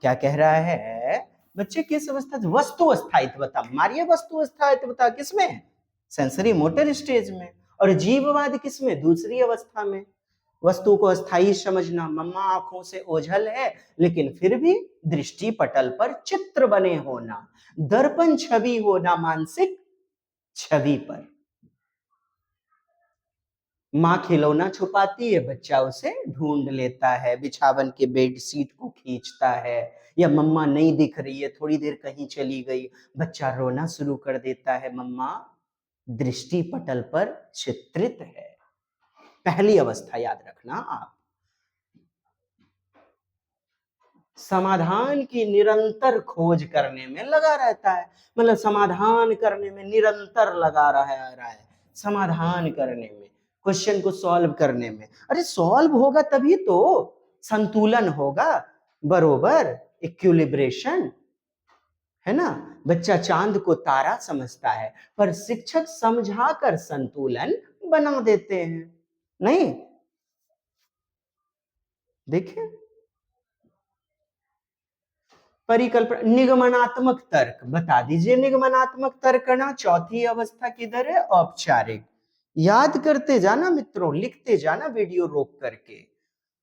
क्या कह रहा है? बच्चे किस अवस्था, वस्तु स्थायित्वता, मारिए वस्तु स्थायित्वता किसमें? सेंसरी मोटर स्टेज में। और जीववाद किसमें? दूसरी अवस्था में। वस्तु को अस्थायी समझना, मम्मा आंखों से ओझल है लेकिन फिर भी दृष्टि पटल पर चित्र बने होना, दर्पण छवि होना मानसिक छवि पर। माँ खिलौना छुपाती है, बच्चा उसे ढूंढ लेता है, बिछावन के बेड शीट को खींचता है, या मम्मा नहीं दिख रही है, थोड़ी देर कहीं चली गई, बच्चा रोना शुरू कर देता है, मम्मा दृष्टि पटल पर चित्रित है। पहली अवस्था याद रखना आप। समाधान की निरंतर खोज करने में लगा रहता है, मतलब समाधान करने में निरंतर लगा रहा है, समाधान करने में, क्वेश्चन को सॉल्व करने में। अरे सॉल्व होगा तभी तो संतुलन होगा, बरोबर, इक्विलिब्रेशन, है ना? बच्चा चांद को तारा समझता है, पर शिक्षक समझाकर संतुलन बना देते हैं। नहीं, देखिए, परिकल्पना, निगमनात्मक तर्क बता दीजिए। निगमनात्मक तर्क ना, चौथी अवस्था किधर है? औपचारिक। याद करते जाना मित्रों, लिखते जाना वीडियो रोक करके।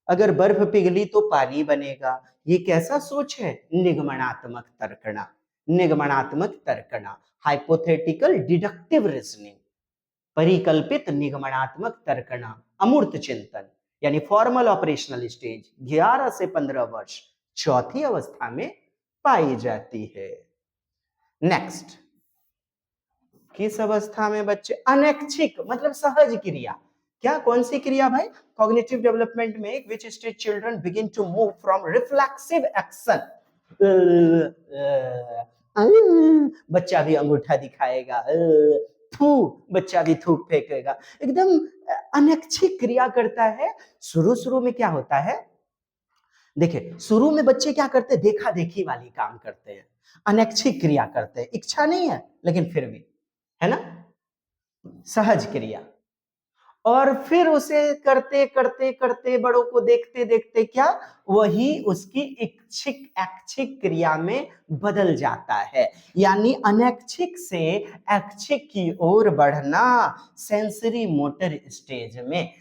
अगर बर्फ पिघली तो पानी बनेगा, ये कैसा सोच है? निगमनात्मक तर्कना। निगमनात्मक तर्कना, हाइपोथेटिकल डिडक्टिव रीजनिंग। परिकल्पित निगमनात्मक तर्कना, अमूर्त चिंतन, यानी फॉर्मल ऑपरेशनल स्टेज, 11 से 15 वर्ष, चौथी अवस्था में पाई जाती है। नेक्स्ट, किस अवस्था में बच्चे? अनैच्छिक, मतलब सहज क्रिया। क्या, कौन सी क्रिया भाई? कॉग्निटिव डेवलपमेंट में which stage children begin to move from reflexive action, बच्चा भी अंगूठा दिखाएगा, थू, बच्चा भी थूक फेंकेगा, एकदम अनैच्छिक क्रिया करता है। शुरू शुरू में क्या होता है? देखिए, शुरू में बच्चे क्या करते हैं? देखा देखी वाली काम करते हैं, अनैच्छिक क्रिया करते हैं, इच्छा नहीं है लेकिन फिर भी, है ना, सहज क्रिया। और फिर उसे करते करते करते, बड़ों को देखते देखते, क्या वही उसकी इच्छिक ऐच्छिक क्रिया में बदल जाता है, यानी अनैच्छिक से ऐच्छिक की ओर बढ़ना सेंसरी मोटर स्टेज में।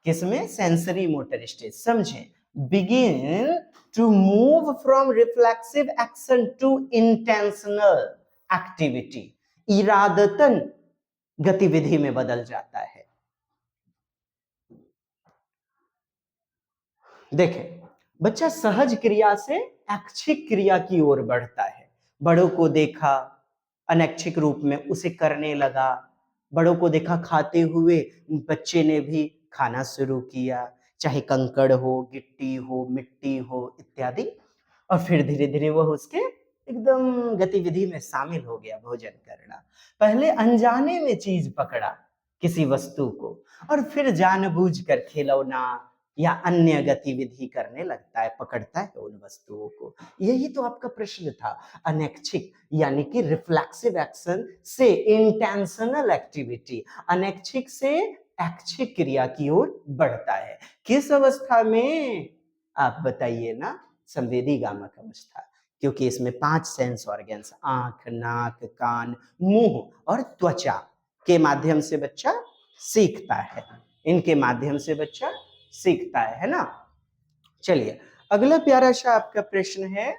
किसमें? Sensory motor stage. समझे? begin to move from reflexive action to intentional activity, इरादतन गतिविधि में बदल जाता है। देखें, बच्चा सहज क्रिया से ऐच्छिक क्रिया की ओर बढ़ता है। बड़ों को देखा, अनैच्छिक रूप में उसे करने लगा, बड़ों को देखा खाते हुए, बच्चे ने भी खाना शुरू किया, चाहे कंकड़ हो, गिट्टी हो, मिट्टी हो इत्यादि। और फिर धीरे धीरे वह उसके एकदम गतिविधि में शामिल हो गया, भोजन करना। पहले अनजाने में चीज पकड़ा, किसी वस्तु को, और फिर जानबूझकर खिलौना, या अन्य गतिविधि करने लगता है, पकड़ता है उन वस्तुओं को। यही तो आपका प्रश्न था। अनैच्छिक यानी कि रिफ्लेक्सिव एक्शन से इंटेंशनल एक्टिविटी, अनैच्छिक से ऐच्छिक क्रिया की ओर बढ़ता है। किस अवस्था में आप बताइए ना? संवेदी गामक अवस्था, क्योंकि इसमें 5 सेंस ऑर्गन्स, आंख, नाक, कान, मुंह और त्वचा के माध्यम से बच्चा सीखता है। इनके माध्यम से बच्चा सीखता है ना? चलिए अगला प्यारा सा आपका प्रश्न है।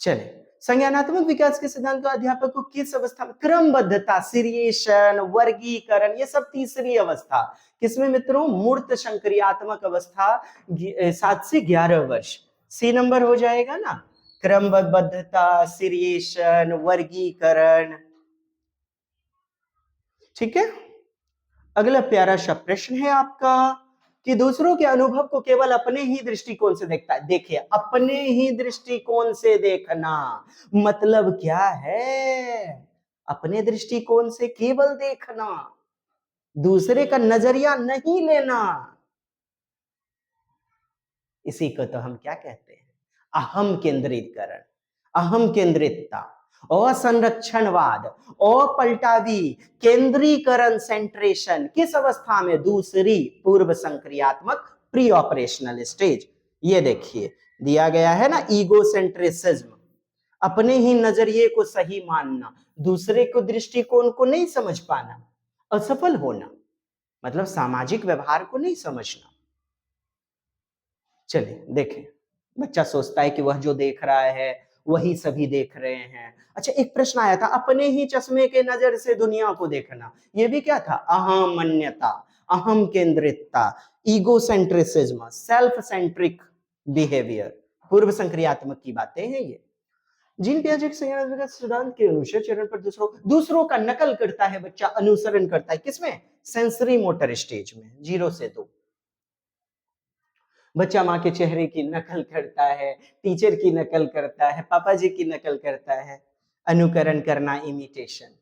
चलिए, संज्ञानात्मक विकास के सिद्धांत को अध्यापक को किस अवस्था में? क्रमबद्धता, सीरिएशन, वर्गीकरण, ये सब तीसरी अवस्था। किसमें मित्रों? मूर्त संक्रियात्मक अवस्था 7 से 11 वर्ष। सी नंबर हो जाएगा ना? क्रमबद्धता, सीरिएशन, वर्गीकरण। ठीक है। अगला प्यारा सा प्रश्न है आपका कि दूसरों के अनुभव को केवल अपने ही दृष्टिकोण से देखता है। देखिए, अपने ही दृष्टिकोण से देखना मतलब क्या है? अपने दृष्टिकोण से केवल देखना, दूसरे का नजरिया नहीं लेना। इसी को तो हम क्या कहते हैं? अहम केंद्रीकरण, अहम केंद्रितता, असंरक्षणवाद, अपलटावी, केंद्रीकरण, सेंट्रेशन। किस अवस्था में? दूसरी पूर्व संक्रियात्मक प्री ऑपरेशनल स्टेज। ये देखिए दिया गया है ना, ईगोसेंट्रिसिज्म, अपने ही नजरिए को सही मानना, दूसरे को दृष्टिकोण को नहीं समझ पाना, असफल होना, मतलब सामाजिक व्यवहार को नहीं समझना। चलिए देखें, बच्चा सोचता है कि वह जो देख रहा है वही सभी देख रहे हैं। अच्छा, एक प्रश्न आया था, अपने ही चश्मे के नजर से दुनिया को देखना। ये भी क्या था? अहमन्यता, अहम केंद्रितता, ईगोसेंट्रिसिज्म, सेल्फ सेंट्रिक बिहेवियर, पूर्व संक्रियात्मक की बातें हैं ये। जीन पियाजे के संज्ञानात्मक सिद्धांत के अनुसार चरण पर दूसरों का नकल करता है बच्चा, अनुसरण करता है। किसमें? सेंसरी मोटर स्टेज में, 0 से 2। बच्चा माँ के चेहरे की नकल करता है, टीचर की नकल करता है, पापा जी की नकल करता है। अनुकरण करना, इमिटेशन।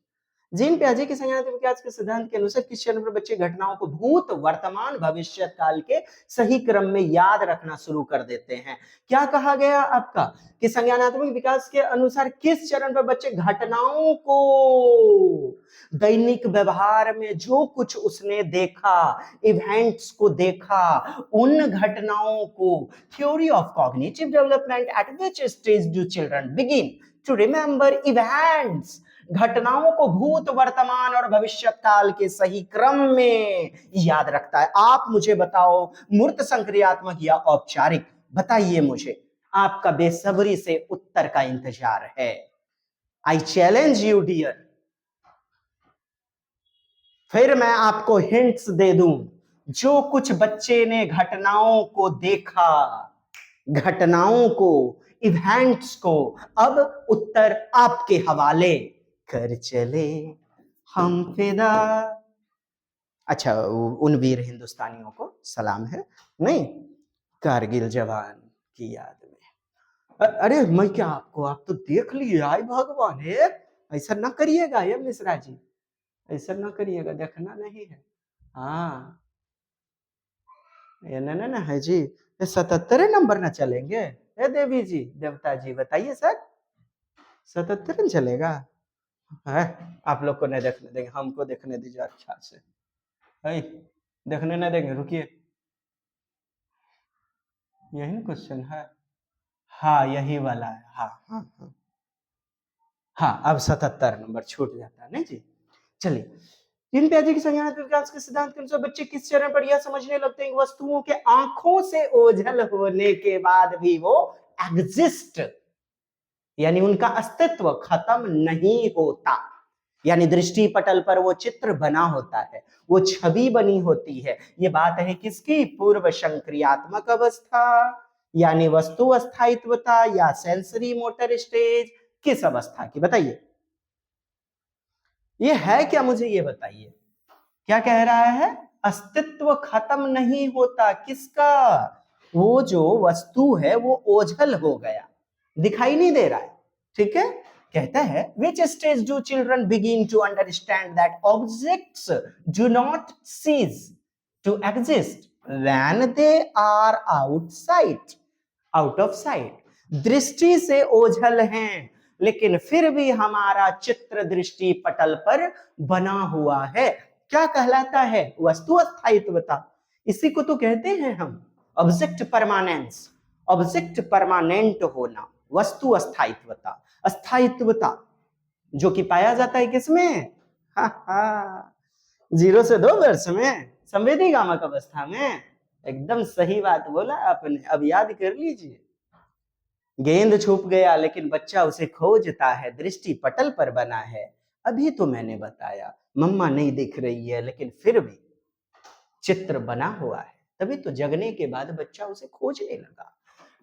जीन पियाजे के संज्ञानात्मक विकास के सिद्धांत के अनुसार किस चरण पर बच्चे घटनाओं को भूत, वर्तमान, भविष्य काल के सही क्रम में याद रखना शुरू कर देते हैं? क्या कहा गया आपका कि संज्ञानात्मक विकास के अनुसार किस चरण पर बच्चे घटनाओं को, दैनिक व्यवहार में जो कुछ उसने देखा, इवेंट्स को देखा, उन घटनाओं को, theory of cognitive development, at which stage do children begin to remember events, घटनाओं को भूत, वर्तमान और भविष्य काल के सही क्रम में याद रखता है। आप मुझे बताओ, मूर्त संक्रियात्मक या औपचारिक? बताइए मुझे, आपका बेसब्री से उत्तर का इंतजार है। I challenge you dear. फिर मैं आपको हिंट्स दे दूं, जो कुछ बच्चे ने घटनाओं को देखा, घटनाओं को, इवेंट्स को, अब उत्तर आपके हवाले। कर चले हम फिदा। अच्छा, उन वीर हिंदुस्तानियों को सलाम है नहीं, कारगिल जवान की याद में। अरे मैं क्या आपको, आप तो देख लिए, आए भगवान है। ऐसा ना करिएगा ये मिश्रा जी, ऐसा ना करिएगा, देखना नहीं है। हाँ, ये ना है जी, ये 77 नंबर ना चलेंगे? ए देवी जी, देवता जी बताइए सर, 77 चलेगा? है, आप लोग को नहीं देखने देंगे, हमको देखने दीजिए अच्छा से। है, देखने नहीं देंगे, रुकिए, यही ना क्वेश्चन है। हाँ यही वाला है, हाँ हाँ हाँ हाँ, अब 77 नंबर छूट जाता है नहीं जी। चलिए, जीन पियाजे की संज्ञानात्मक विकास के सिद्धांत के अनुसार बच्चे किस चरण पर यह समझने लगते हैं कि वस्तुओं के आंखों से ओझल होने के बाद भी वो एग्जिस्ट, यानी उनका अस्तित्व खत्म नहीं होता। यानी दृष्टि पटल पर वो चित्र बना होता है, वो छवि बनी होती है। ये बात है किसकी? पूर्व संक्रियात्मक अवस्था, यानी वस्तु अस्थायित्वता या सेंसरी मोटर स्टेज। किस अवस्था की बताइए? ये है क्या, मुझे ये बताइए, क्या कह रहा है? अस्तित्व खत्म नहीं होता। किसका? वो जो वस्तु है वो ओझल हो गया, दिखाई नहीं दे रहा है। ठीक है, कहता है which stage do children begin to understand that objects do not cease, to exist when they are out of sight. दृष्टि से ओझल हैं, लेकिन फिर भी हमारा चित्र दृष्टि पटल पर बना हुआ है। क्या कहलाता है? वस्तु अस्थायित्वता। इसी को तो कहते हैं हम ऑब्जेक्ट परमानेंस, ऑब्जेक्ट परमानेंट होना, वस्तु अस्थायित्वता, अस्थायित्वता जो कि पाया जाता है किसमें? 0 से 2 वर्ष में, संवेदी गामक अवस्था में। एकदम सही बात बोला आपने। अब याद कर लीजिए, गेंद छुप गया लेकिन बच्चा उसे खोजता है, दृष्टि पटल पर बना है। अभी तो मैंने बताया मम्मा नहीं दिख रही है, लेकिन फिर भी चित्र बना हुआ है, तभी तो जगने के बाद बच्चा उसे खोजने लगा।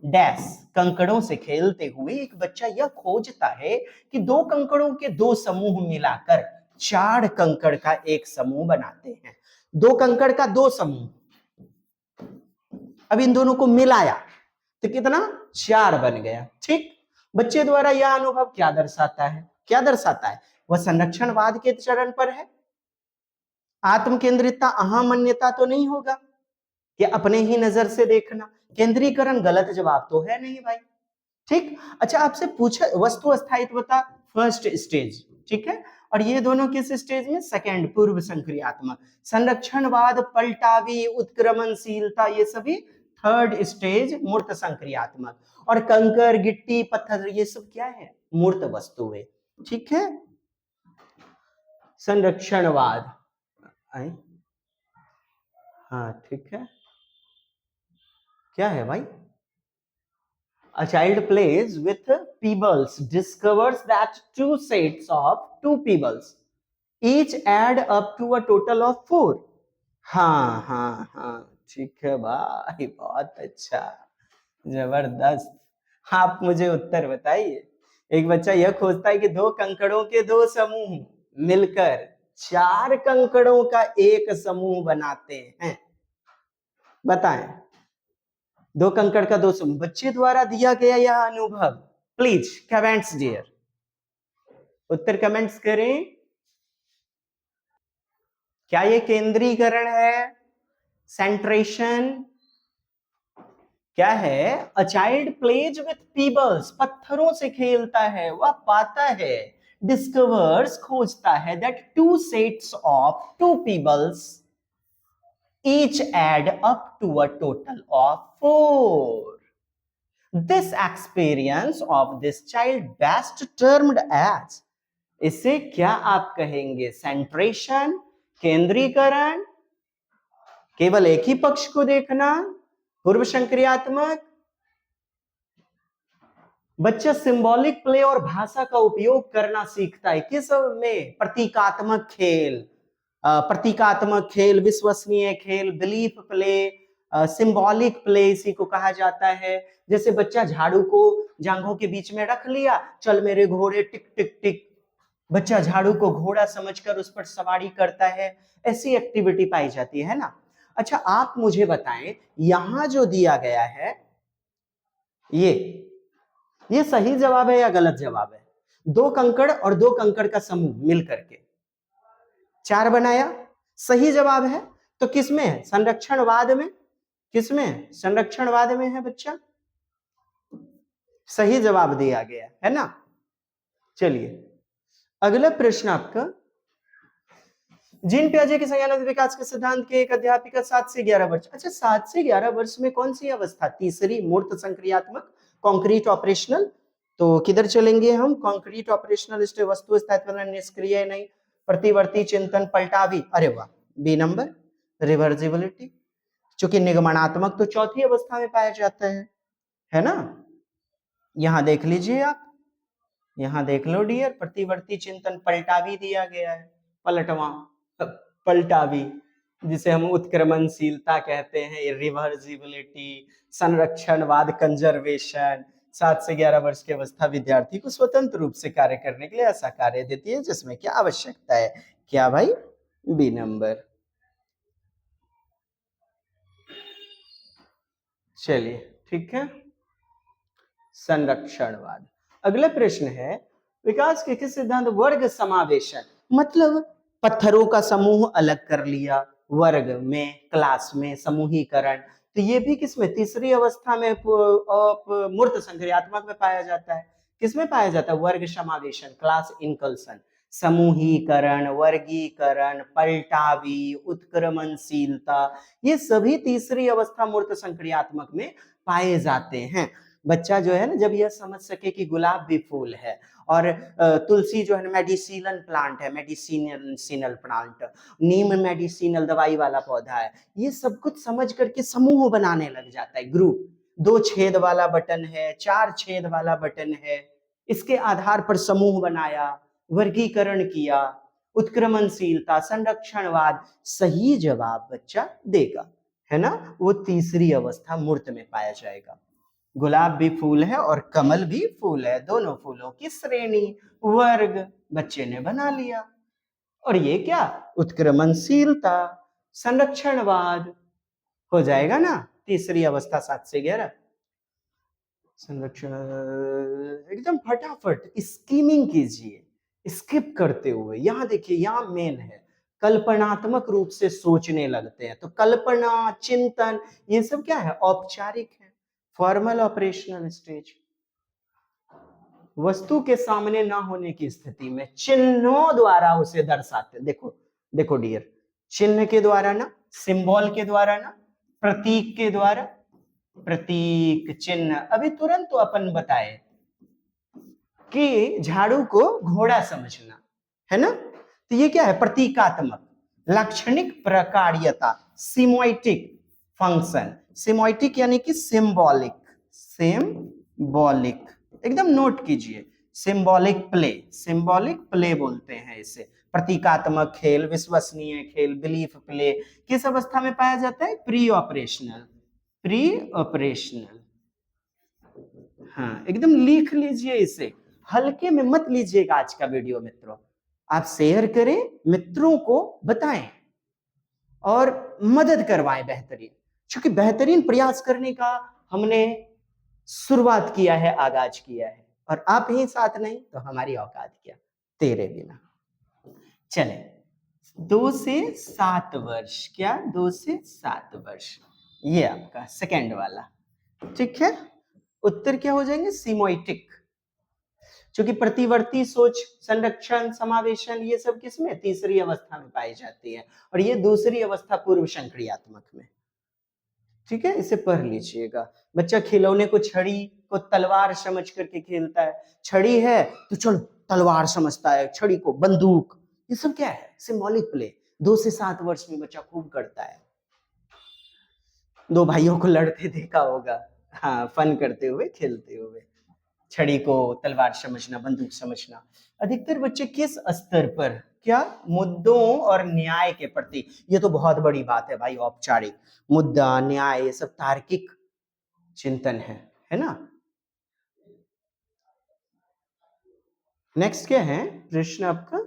डैश, कंकड़ों से खेलते हुए एक बच्चा यह खोजता है कि 2 कंकड़ों के 2 समूह मिलाकर 4 कंकड़ का एक समूह बनाते हैं। 2 कंकड़ का 2 समूह, अब इन दोनों को मिलाया तो कितना? 4 बन गया। ठीक, बच्चे द्वारा यह अनुभव क्या दर्शाता है? क्या दर्शाता है? वह संरक्षणवाद के चरण पर है। आत्म केंद्रितता, अहमन्यता तो नहीं होगा कि अपने ही नजर से देखना। केंद्रीकरण गलत जवाब तो है नहीं भाई। ठीक, अच्छा आपसे पूछा वस्तु अस्थायित्वता फर्स्ट स्टेज, ठीक है, और ये दोनों किस स्टेज में? सेकंड, पूर्व संक्रियात्मक। संरक्षणवाद, पलटावी, उत्क्रमणशीलता, ये सभी थर्ड स्टेज, मूर्त संक्रियात्मक। और कंकर, गिट्टी, पत्थर, ये सब क्या है? मूर्त वस्तुएं। ठीक है, संरक्षणवाद। हाँ ठीक है, क्या है भाई? A child plays with pebbles, discovers that 2 sets of 2 pebbles each add up to a total of 4. हाँ हाँ हाँ, ठीक है भाई, बहुत अच्छा, जबरदस्त। आप मुझे उत्तर बताइए। एक बच्चा यह खोजता है कि 2 कंकड़ों के 2 समूह मिलकर 4 कंकड़ों का एक समूह बनाते हैं। बताएं, 2 कंकड़ का 2 समूह। बच्चे द्वारा दिया गया यह अनुभव, प्लीज कमेंट्स डियर, उत्तर कमेंट्स करें। क्या ये केंद्रीकरण है? सेंट्रेशन? क्या है? A child plays with pebbles, पत्थरों से खेलता है, वह पाता है, डिस्कवर्स, खोजता है, that 2 sets of 2 Peebles each add up to a total of 4. This experience of this child best termed as, इसे क्या आप कहेंगे? सेंट्रेशन, केंद्रीकरण, केवल एक ही पक्ष को देखना, पूर्व संक्रियात्मक। बच्चा सिंबॉलिक प्ले और भाषा का उपयोग करना सीखता है, किस में? प्रतीकात्मक खेल, प्रतीकात्मक खेल, विश्वसनीय खेल, बिलीफ प्ले, सिंबॉलिक प्ले इसी को कहा जाता है। जैसे बच्चा झाड़ू को जांघों के बीच में रख लिया, चल मेरे घोड़े टिक टिक टिक, बच्चा झाड़ू को घोड़ा समझकर उस पर सवारी करता है, ऐसी एक्टिविटी पाई जाती है ना। अच्छा आप मुझे बताएं, यहां जो दिया गया है ये सही जवाब है या गलत जवाब है? 2 कंकड़ और 2 कंकड़ का समूह मिलकर के 4 बनाया, सही जवाब है। तो किसमें है? संरक्षणवाद में। किसमें? संरक्षणवाद में है बच्चा, सही जवाब दिया गया है ना। चलिए अगला प्रश्न आपका, जीन पियाजे के संज्ञानात्मक विकास के सिद्धांत के एक अध्यापिका 7 से 11 वर्ष। अच्छा 7 से 11 वर्ष में कौन सी अवस्था? तीसरी, मूर्त संक्रियात्मक, कॉन्क्रीट ऑपरेशनल। तो किधर चलेंगे हम? कॉन्क्रीट ऑपरेशनल, वस्तु स्थायित्व, निष्क्रिय नहीं, प्रतिवर्ती चिंतन, पलटावी। अरे वाह, बी नंबर, रिवर्सिबिलिटी। चूंकि निगमनात्मक तो चौथी अवस्था में पाया जाता है ना। यहां देख लीजिए आप, यहां देख लो डियर, प्रतिवर्ती चिंतन, पलटावी दिया गया है, पलटवा, पलटावी, जिसे हम उत्क्रमणशीलता कहते हैं, रिवर्सिबिलिटी, संरक्षणवाद, कंजर्वेशन। 7 से 11 वर्ष की अवस्था विद्यार्थी को स्वतंत्र रूप से कार्य करने के लिए ऐसा कार्य देती है जिसमें क्या आवश्यकता है? क्या भाई? B number. चलिए ठीक है, संरक्षणवाद। अगला प्रश्न है, विकास के किस सिद्धांत? वर्ग समावेशन, मतलब पत्थरों का समूह अलग कर लिया, वर्ग में, क्लास में, समूहीकरण। तो ये भी किसमें, तीसरी अवस्था में मूर्त संक्रियात्मक में पाया जाता है। किसमें पाया जाता है, वर्ग समावेशन, क्लास इनकल्सन, समूहीकरण, वर्गीकरण, पलटावी, उत्क्रमणशीलता, ये सभी तीसरी अवस्था मूर्त संक्रियात्मक में पाए जाते हैं। बच्चा जो है ना, जब यह समझ सके कि गुलाब भी फूल है और तुलसी जो है मेडिसिनल प्लांट है, मेडिसिनल प्लांट, नीम मेडिसिनल दवाई वाला पौधा है, ये सब कुछ समझ करके समूह बनाने लग जाता है, ग्रुप। 2 छेद वाला बटन है, 4 छेद वाला बटन है, इसके आधार पर समूह बनाया, वर्गीकरण किया, उत्क्रमणशीलता, संरक्षणवाद, सही जवाब बच्चा देगा, है ना। वो तीसरी अवस्था मूर्त में पाया जाएगा। गुलाब भी फूल है और कमल भी फूल है, दोनों फूलों की श्रेणी, वर्ग बच्चे ने बना लिया। और ये क्या, उत्क्रमणशीलता, संरक्षणवाद हो जाएगा ना, तीसरी अवस्था 7 से 11। संरक्षण एकदम फटाफट स्कीमिंग कीजिए, स्किप करते हुए। यहां देखिए, यहां मेन है, कल्पनात्मक रूप से सोचने लगते हैं। तो कल्पना, चिंतन, ये सब क्या है, औपचारिक है, फॉर्मल ऑपरेशनल स्टेज। वस्तु के सामने ना होने की स्थिति में चिन्हों द्वारा उसे दर्शाते। देखो देखो डियर, चिन्ह के द्वारा ना, सिंबल के द्वारा ना, प्रतीक के द्वारा, प्रतीक, चिन्ह। अभी तुरंत तो अपन बताए कि झाड़ू को घोड़ा समझना, है ना। तो ये क्या है, प्रतीकात्मक, लाक्षणिक प्रकार्यता, सिमोइटिक फंक्शन। सिमोइटिक यानी कि सिंबॉलिक, सिंबॉलिक, एकदम नोट कीजिए, सिंबॉलिक प्ले, सिंबॉलिक प्ले बोलते हैं इसे। प्रतीकात्मक खेल, विश्वसनीय खेल, बिलीफ प्ले किस अवस्था में पाया जाता है, प्री ऑपरेशनल, प्री ऑपरेशनल। हाँ, एकदम लिख लीजिए इसे, हल्के में मत लीजिएगा आज का वीडियो मित्रों। आप शेयर करें, मित्रों को बताएं और मदद करवाएं बेहतरीन, क्योंकि बेहतरीन प्रयास करने का हमने शुरुआत किया है, आगाज किया है, और आप ही साथ नहीं तो हमारी औकात क्या तेरे बिना। चले, 2 से 7 वर्ष, क्या 2 से 7 वर्ष, ये आपका सेकंड वाला, ठीक है। उत्तर क्या हो जाएंगे, सिमोइटिक, क्योंकि प्रतिवर्ती सोच, संरक्षण, समावेशन, ये सब किसमें, तीसरी अवस्था में पाई जाती है, और ये दूसरी अवस्था पूर्व संक्रियात्मक में। ठीक है, इसे पढ़ लीजिएगा। बच्चा खिलौने को छड़ी को तलवार समझ करके खेलता है, छड़ी है तो चलो तलवार समझता है, छड़ी को बंदूक, ये सब क्या है, सिंबॉलिक प्ले। 2 से 7 वर्ष में बच्चा खूब करता है। 2 भाइयों को लड़ते देखा होगा, हाँ, फन करते हुए, खेलते हुए, छड़ी को तलवार समझना, बंदूक समझना। अधिकतर बच्चे किस स्तर पर, क्या मुद्दों और न्याय के प्रति, ये तो बहुत बड़ी बात है भाई, औपचारिक, मुद्दा, न्याय, ये सब तार्किक चिंतन है ना। नेक्स्ट क्या है प्रश्न आपका,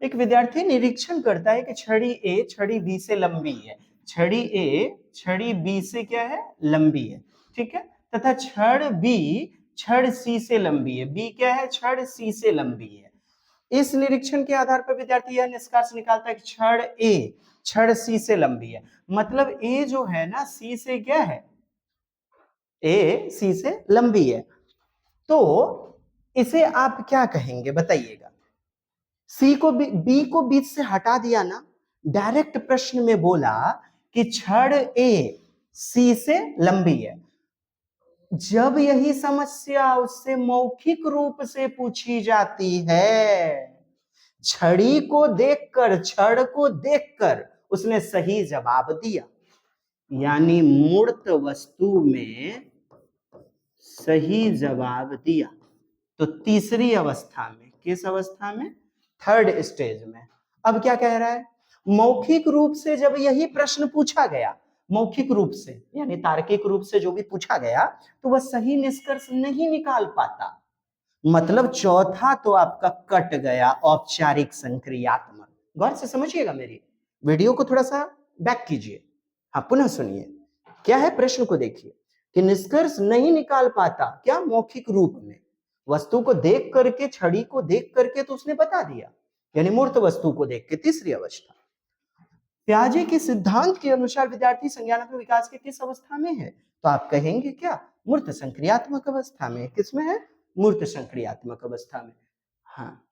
एक विद्यार्थी निरीक्षण करता है कि छड़ी ए छड़ी बी से लंबी है, छड़ी ए छड़ी बी से क्या है, लंबी है, ठीक है, तथा छड़ बी छड़ सी से लंबी है, बी क्या है, छड़ सी से लंबी है। इस निरीक्षण के आधार पर विद्यार्थी यह निष्कर्ष निकालता है कि छड़ ए छड़ सी से लंबी है। मतलब ए जो है ना, सी से क्या है, ए सी से लंबी है। तो इसे आप क्या कहेंगे बताइएगा। सी को बी को बीच से हटा दिया ना, डायरेक्ट प्रश्न में बोला कि छड़ ए सी से लंबी है। जब यही समस्या उससे मौखिक रूप से पूछी जाती है, छड़ी को देखकर, छड़ को देखकर उसने सही जवाब दिया, यानी मूर्त वस्तु में सही जवाब दिया, तो तीसरी अवस्था में, किस अवस्था में, थर्ड स्टेज में। अब क्या कह रहा है, मौखिक रूप से जब यही प्रश्न पूछा गया, मौखिक रूप से यानी तार्किक रूप से जो भी पूछा गया, तो वह सही निष्कर्ष नहीं निकाल पाता। मतलब चौथा तो आपका कट गया, औपचारिक संक्रियात्मक। गौर से समझिएगा, मेरी वीडियो को थोड़ा सा बैक कीजिए, हाँ पुनः सुनिए। क्या है प्रश्न को देखिए कि निष्कर्ष नहीं निकाल पाता, क्या मौखिक रूप में, वस्तु को देख करके, छड़ी को देख करके तो उसने बता दिया, यानी मूर्त वस्तु को देख के, तीसरी अवस्था। पियाजे के सिद्धांत के अनुसार विद्यार्थी संज्ञानात्मक विकास के किस अवस्था में है? तो आप कहेंगे क्या? मूर्त संक्रियात्मक अवस्था में। किसमें है? मूर्त संक्रियात्मक अवस्था में। हाँ,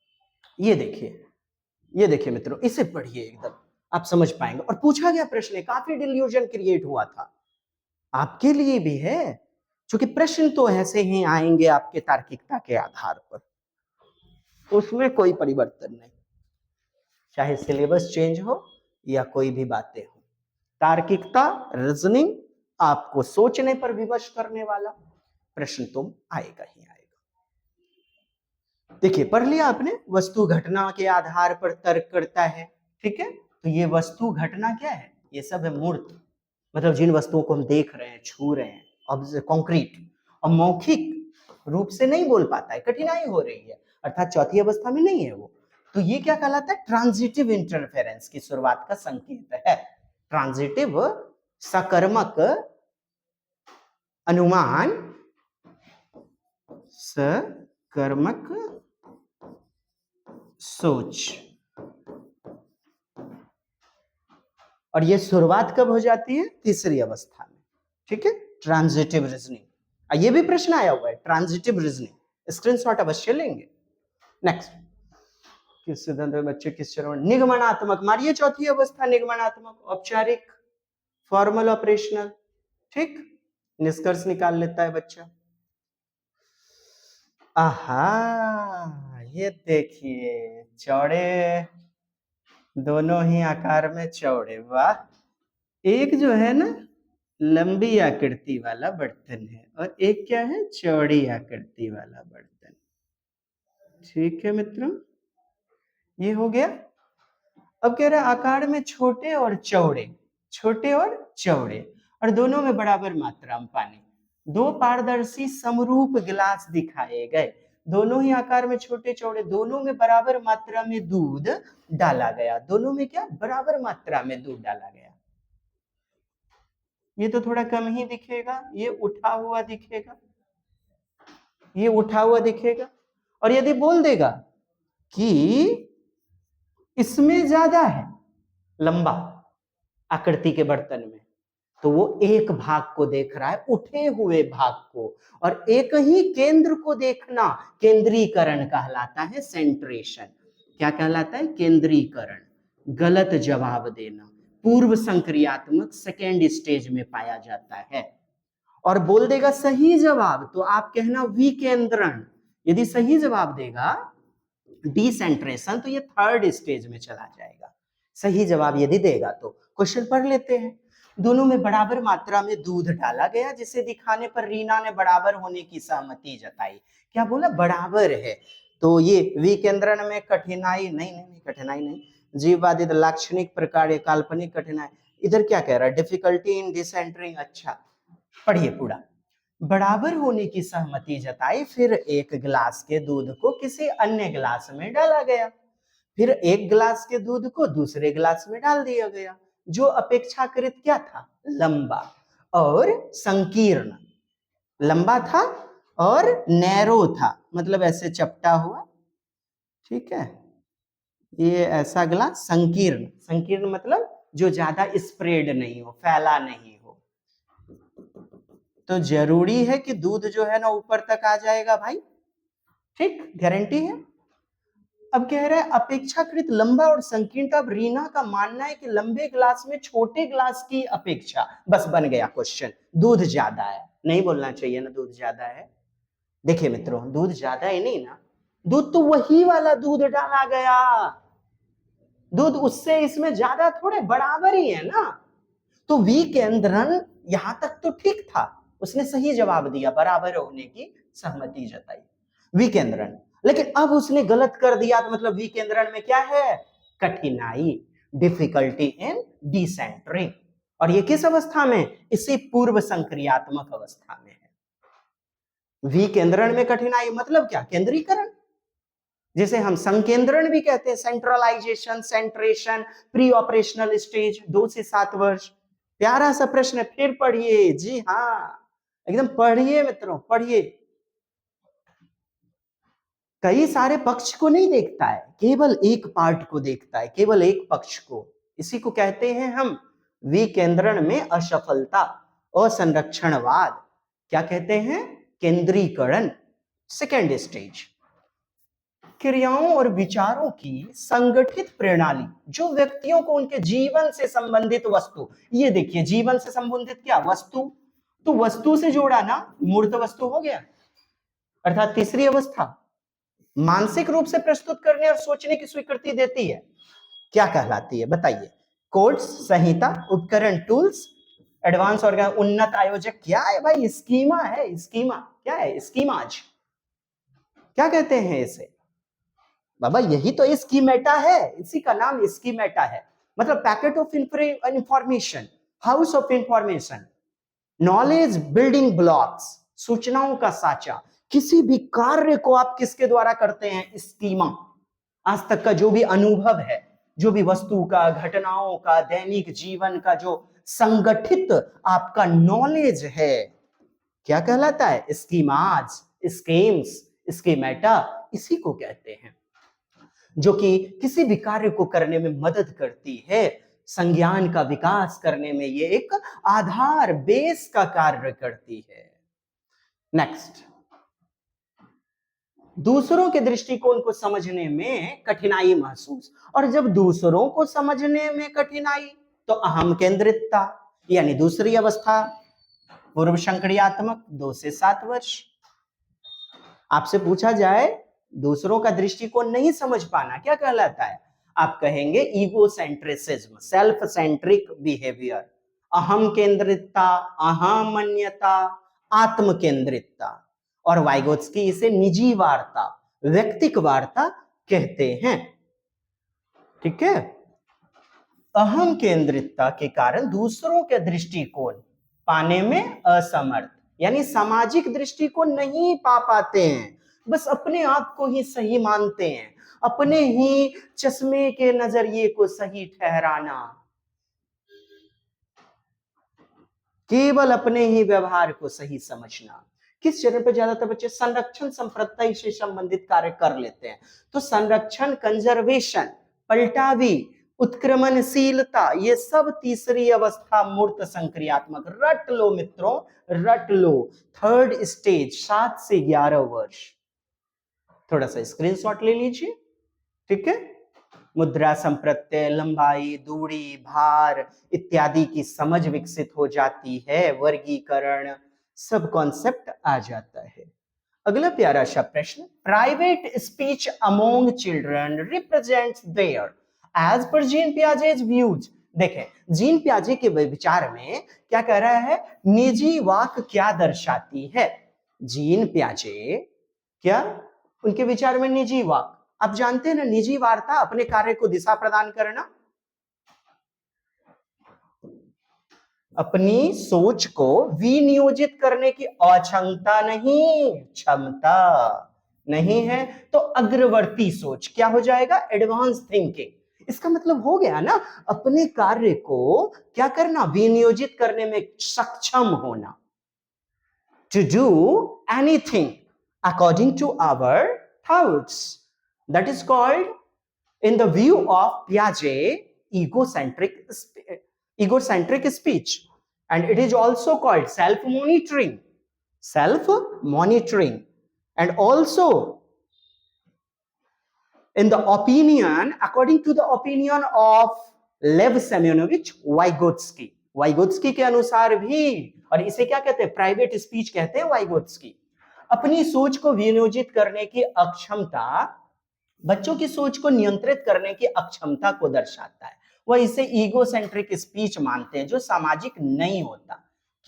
ये देखिए मित्रों, इसे पढ़िए, एकदम आप समझ पाएंगे। और पूछा गया प्रश्न, काफी डिल्यूजन क्रिएट हुआ था, आपके लिए भी है, क्योंकि प्रश्न तो ऐसे ही आएंगे आपके तार्किकता के आधार पर, उसमें कोई परिवर्तन नहीं, चाहे सिलेबस चेंज हो या कोई भी बातें हो। तार्किकता, रीजनिंग, आपको सोचने पर विवश करने वाला प्रश्न तो आएगा ही आएगा। देखिए, पढ़ लिया आपने, वस्तु घटना के आधार पर तर्क करता है, ठीक है। तो ये वस्तु घटना क्या है? ये सब है मूर्त, मतलब जिन वस्तुओं को हम देख रहे हैं, छू रहे हैं, अब कॉन्क्रीट, और मौखिक रूप से नहीं बोल पाता है, कठिनाई हो रही है, अर्थात चौथी अवस्था में नहीं है वो। तो ये क्या कहलाता है? ट्रांजिटिव इंटरफेरेंस की शुरुआत का संकेत है। ट्रांजिटिव, सकर्मक अनुमान, सकर्मक सोच। और ये शुरुआत कब हो जाती है? तीसरी अवस्था में, ठीक है। ट्रांजिटिव रीजनिंग, ये भी प्रश्न आया हुआ है, ट्रांजिटिव रीजनिंग, स्क्रीनशॉट अवश्य लेंगे। नेक्स्ट, किस सिद्धांत में बच्चे किस चरण में? निगमनात्मक, मारिए चौथी अवस्था निगमनात्मक, औपचारिक, फॉर्मल, ऑपरेशनल, ठीक, निष्कर्ष निकाल लेता है बच्चा। आहा, ये देखिए, चौड़े, दोनों ही आकार में चौड़े, वाह। एक जो है ना लंबी आकृति वाला बर्तन है, और एक क्या है? चौड़ी आकृति वाला बर्तन, ठीक है मित्रों, ये हो गया। अब कह रहा है आकार में छोटे और चौड़े, छोटे और चौड़े, और दोनों में बराबर मात्रा में पानी। दो पारदर्शी समरूप गिलास दिखाए गए, दोनों ही आकार में छोटे चौड़े, दोनों में बराबर मात्रा में दूध डाला गया। दोनों में क्या? बराबर मात्रा में दूध डाला गया। ये तो थोड़ा कम ही दिखेगा, ये उठा हुआ दिखेगा, ये उठा हुआ दिखेगा। और यदि बोल देगा कि इसमें ज्यादा है लंबा आकृति के बर्तन में, तो वो एक भाग को देख रहा है, उठे हुए भाग को, और एक ही केंद्र को देखना केंद्रीकरण कहलाता है, सेंट्रेशन। क्या कहलाता है? केंद्रीकरण। गलत जवाब देना पूर्व संक्रियात्मक सेकेंड स्टेज में पाया जाता है। और बोल देगा सही जवाब, तो आप कहना विकेंद्रण। यदि सही जवाब देगा डिसेंट्रेशन, तो ये थर्ड स्टेज में चला जाएगा। सही जवाब यदि देगा तो। क्वेश्चन पढ़ लेते हैं। दोनों में बराबर मात्रा में दूध डाला गया, जिसे दिखाने पर रीना ने बराबर होने की सहमति जताई। क्या बोला? बराबर है। तो ये विकेंद्रण में कठिनाई नहीं, कठिनाई नहीं, जीववादित लाक्षणिक प्रकार काल्पनिक कठिनाई। इधर क्या कह रहा है? Difficulty in decentering. अच्छा, पढ़िए पूरा। बराबर होने की सहमति जताई, फिर एक गिलास के दूध को किसी अन्य गिलास में डाला गया, फिर एक गिलास के दूध को दूसरे गिलास में डाल दिया गया, जो अपेक्षाकृत क्या था? लंबा और संकीर्ण। लंबा था और नैरो था, मतलब ऐसे चपटा हुआ, ठीक है। ये ऐसा गिलास संकीर्ण, संकीर्ण मतलब जो ज्यादा स्प्रेड नहीं हो, फैला नहीं हो। तो जरूरी है कि दूध जो है ना ऊपर तक आ जाएगा भाई, ठीक, गारंटी है। अब कह रहा है अपेक्षाकृत लंबा और संकीर्ण। अब रीना का मानना है कि लंबे ग्लास में छोटे ग्लास की अपेक्षा, बस बन गया क्वेश्चन, दूध ज्यादा है। नहीं बोलना चाहिए ना दूध ज्यादा है। देखिए मित्रों, दूध ज्यादा है नहीं ना, दूध तो वही वाला दूध डाला गया, दूध उससे इसमें ज्यादा थोड़े, बराबर ही है ना। तो विकेंद्रण यहां तक तो ठीक था, उसने सही जवाब दिया, बराबर होने की सहमति जताई, विकेंद्रण। लेकिन अब उसने गलत कर दिया, तो मतलब विकेंद्रण में क्या है? कठिनाई, डिफिकल्टी इन डिसेंटरिंग। और ये किस अवस्था में? इसी पूर्व संक्रियात्मक अवस्था में है। विकेंद्रण में कठिनाई मतलब क्या? केंद्रीकरण, जिसे हम संकेंद्रण भी कहते हैं, centralization, centration, pre operational stage, 2 से 7 वर्ष। प्यारा सा प्रश्न, फिर पढ़िए। जी हाँ, एकदम पढ़िए मित्रों, पढ़िए। कई सारे पक्ष को नहीं देखता है, केवल एक पार्ट को देखता है, केवल एक पक्ष को, इसी को कहते हैं हम विकेंद्रण में असफलता, असंरक्षणवाद। क्या कहते हैं? केंद्रीकरण। सेकेंड स्टेज, क्रियाओं और विचारों की संगठित प्रणाली, जो व्यक्तियों को उनके जीवन से संबंधित वस्तु, ये देखिए जीवन से संबंधित क्या वस्तु, तो वस्तु से जोड़ा ना, मूर्त वस्तु हो गया। अर्थात तीसरी अवस्था मानसिक रूप से प्रस्तुत करने और सोचने की स्वीकृति देती है, क्या कहलाती है बताइए? कोड्स, संहिता, उपकरण, टूल्स, एडवांस और उन्नत आयोजक। क्या है भाई? स्कीमा है। स्कीमा क्या है? स्कीमाज क्या कहते हैं इसे? बाबा यही तो स्कीमेटा है, इसी का नाम स्कीमेटा है। मतलब packet of information, house of information, knowledge building blocks, सूचनाओं का साचा। किसी भी कार्य को आप किसके द्वारा करते हैं? स्कीमा। आज तक का जो भी अनुभव है, जो भी वस्तु का, घटनाओं का, दैनिक जीवन का जो संगठित आपका नॉलेज है, क्या कहलाता है? स्कीमाज, स्कीम्स, स्कीमेटा, इसी को कहते हैं, जो कि किसी भी कार्य को करने में मदद करती है, संज्ञान का विकास करने में ये एक आधार, बेस का कार्य करती है। नेक्स्ट, दूसरों के दृष्टिकोण को समझने में कठिनाई महसूस, और जब दूसरों को समझने में कठिनाई तो अहम केंद्रितता, यानी दूसरी अवस्था पूर्व संक्रियात्मक 2 से 7 वर्ष। आपसे पूछा जाए दूसरों का दृष्टिकोण नहीं समझ पाना क्या कहलाता है? आप कहेंगे ईगोसेंट्रिसिज्म, सेल्फ सेंट्रिक बिहेवियर, अहम केंद्रितता, अहमन्यता, आत्म केंद्रितता, और वाइगोत्स्की इसे निजी वार्ता, व्यक्तिक वार्ता कहते हैं। ठीक है? अहम केंद्रितता के कारण दूसरों के दृष्टिकोण पाने में असमर्थ, यानी सामाजिक दृष्टिकोण नहीं पा पाते हैं, बस अपने आप को ही सही मानते हैं, अपने ही चश्मे के नजरिए को सही ठहराना, केवल अपने ही व्यवहार को सही समझना। किस चरण पर ज्यादातर बच्चे संरक्षण संप्रदाय से संबंधित कार्य कर लेते हैं? तो संरक्षण, कंजर्वेशन, पलटावी, उत्क्रमणशीलता, ये सब तीसरी अवस्था मूर्त संक्रियात्मक। रट लो मित्रों, रट लो। थर्ड स्टेज 7 से 11 वर्ष। थोड़ा सा स्क्रीनशॉट ले लीजिए। ठीक है? मुद्रा, संप्रत्यय, लंबाई, दूरी, भार इत्यादि की समझ विकसित हो जाती है, वर्गीकरण, सब कॉन्सेप्ट आ जाता है। अगला प्यारा सा प्रश्न, private speech among children represents their as per Jean Piaget's views. देखें, जीन पियाजे के विचार में क्या कह रहा है? निजी वाक क्या दर्शाती है? जीन पियाजे क्या उनके विचार में निजी वाक, आप जानते हैं ना, निजी वार्ता, अपने कार्य को दिशा प्रदान करना, अपनी सोच को विनियोजित करने की अक्षमता नहीं, क्षमता नहीं है, तो अग्रवर्ती सोच क्या हो जाएगा? Advance thinking. इसका मतलब हो गया ना, अपने कार्य को क्या करना? विनियोजित करने में सक्षम होना। To do anything according to our thoughts, that is called in the view of Piaget egocentric speech, and it is also called self monitoring, and also in the opinion, according to the opinion of Lev Semyonovich Vygotsky के अनुसार भी, और इसे क्या कहते हैं? Private speech कहते हैं वाइगोत्स्की। अपनी सोच को विनियोजित करने की अक्षमता, बच्चों की सोच को नियंत्रित करने की अक्षमता को दर्शाता है। वह इसे ईगोसेंट्रिक स्पीच मानते हैं, जो सामाजिक नहीं होता।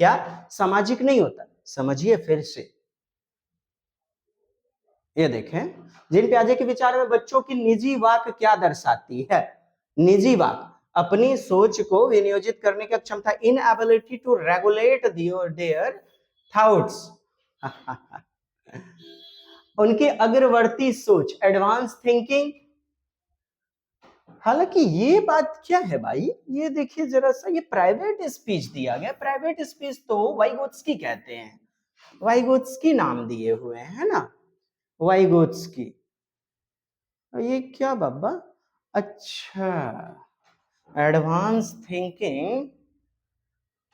क्या सामाजिक नहीं होता? समझिए फिर से, ये देखें, जीन पियाजे के विचार में बच्चों की निजी वाक क्या दर्शाती है? निजी वाक अपनी सोच को विनियोजित करने की क्षमता, inability to regulate their thoughts, उनकी अग्रवर्ती सोच, एडवांस थिंकिंग। हालांकि ये बात क्या है भाई, ये देखिए जरा सा, ये प्राइवेट स्पीच दिया गया। प्राइवेट स्पीच तो वाइगोत्स्की कहते हैं, वाइगोत्स्की नाम दिए हुए हैं ना, वाइगोत्स्की। ये क्या बाबा? अच्छा, एडवांस थिंकिंग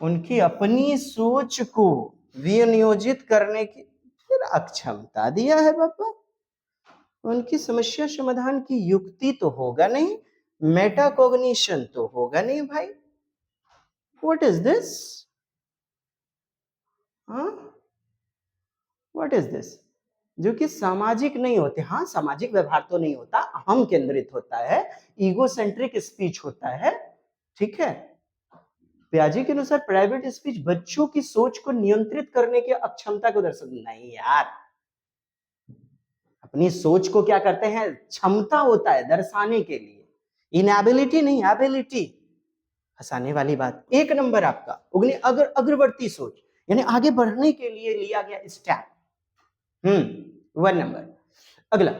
उनकी अपनी सोच को विनियोजित करने की फिर अक्षमता दिया है बाबा। उनकी समस्या समाधान की युक्ति तो होगा नहीं, मेटाकॉग्निशन तो होगा नहीं भाई। What is this? What is this? जो कि सामाजिक नहीं होते। हाँ, सामाजिक व्यवहार तो नहीं होता, अहम केंद्रित होता है, ईगोसेंट्रिक स्पीच होता है, ठीक है। पियाजे के अनुसार प्राइवेट स्पीच बच्चों की सोच को नियंत्रित करने की अक्षमता को दर्शाती नहीं यार। अपनी सोच को क्या करते हैं, क्षमता होता है दर्शाने के लिए, इनएबिलिटी नहीं, एबिलिटी। हंसाने वाली बात। एक नंबर आपका अग्रवर्ती सोच, यानी आगे बढ़ने के लिए लिया गया स्टेप। 1 नंबर। अगला,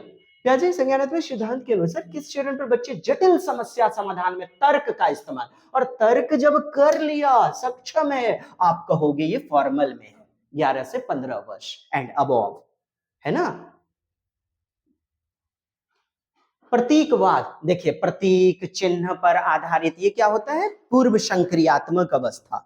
पियाजे संज्ञानात्मक सिद्धांत के अनुसार किस चरण पर बच्चे जटिल समस्या समाधान में तर्क का इस्तेमाल, और तर्क जब कर लिया, सक्षम है, आप कहोगे ये फॉर्मल में है। 11 से 15 वर्ष एंड अबव, है ना। प्रतीकवाद, देखिए प्रतीक चिन्ह पर आधारित, ये क्या होता है, पूर्व संक्रियात्मक अवस्था,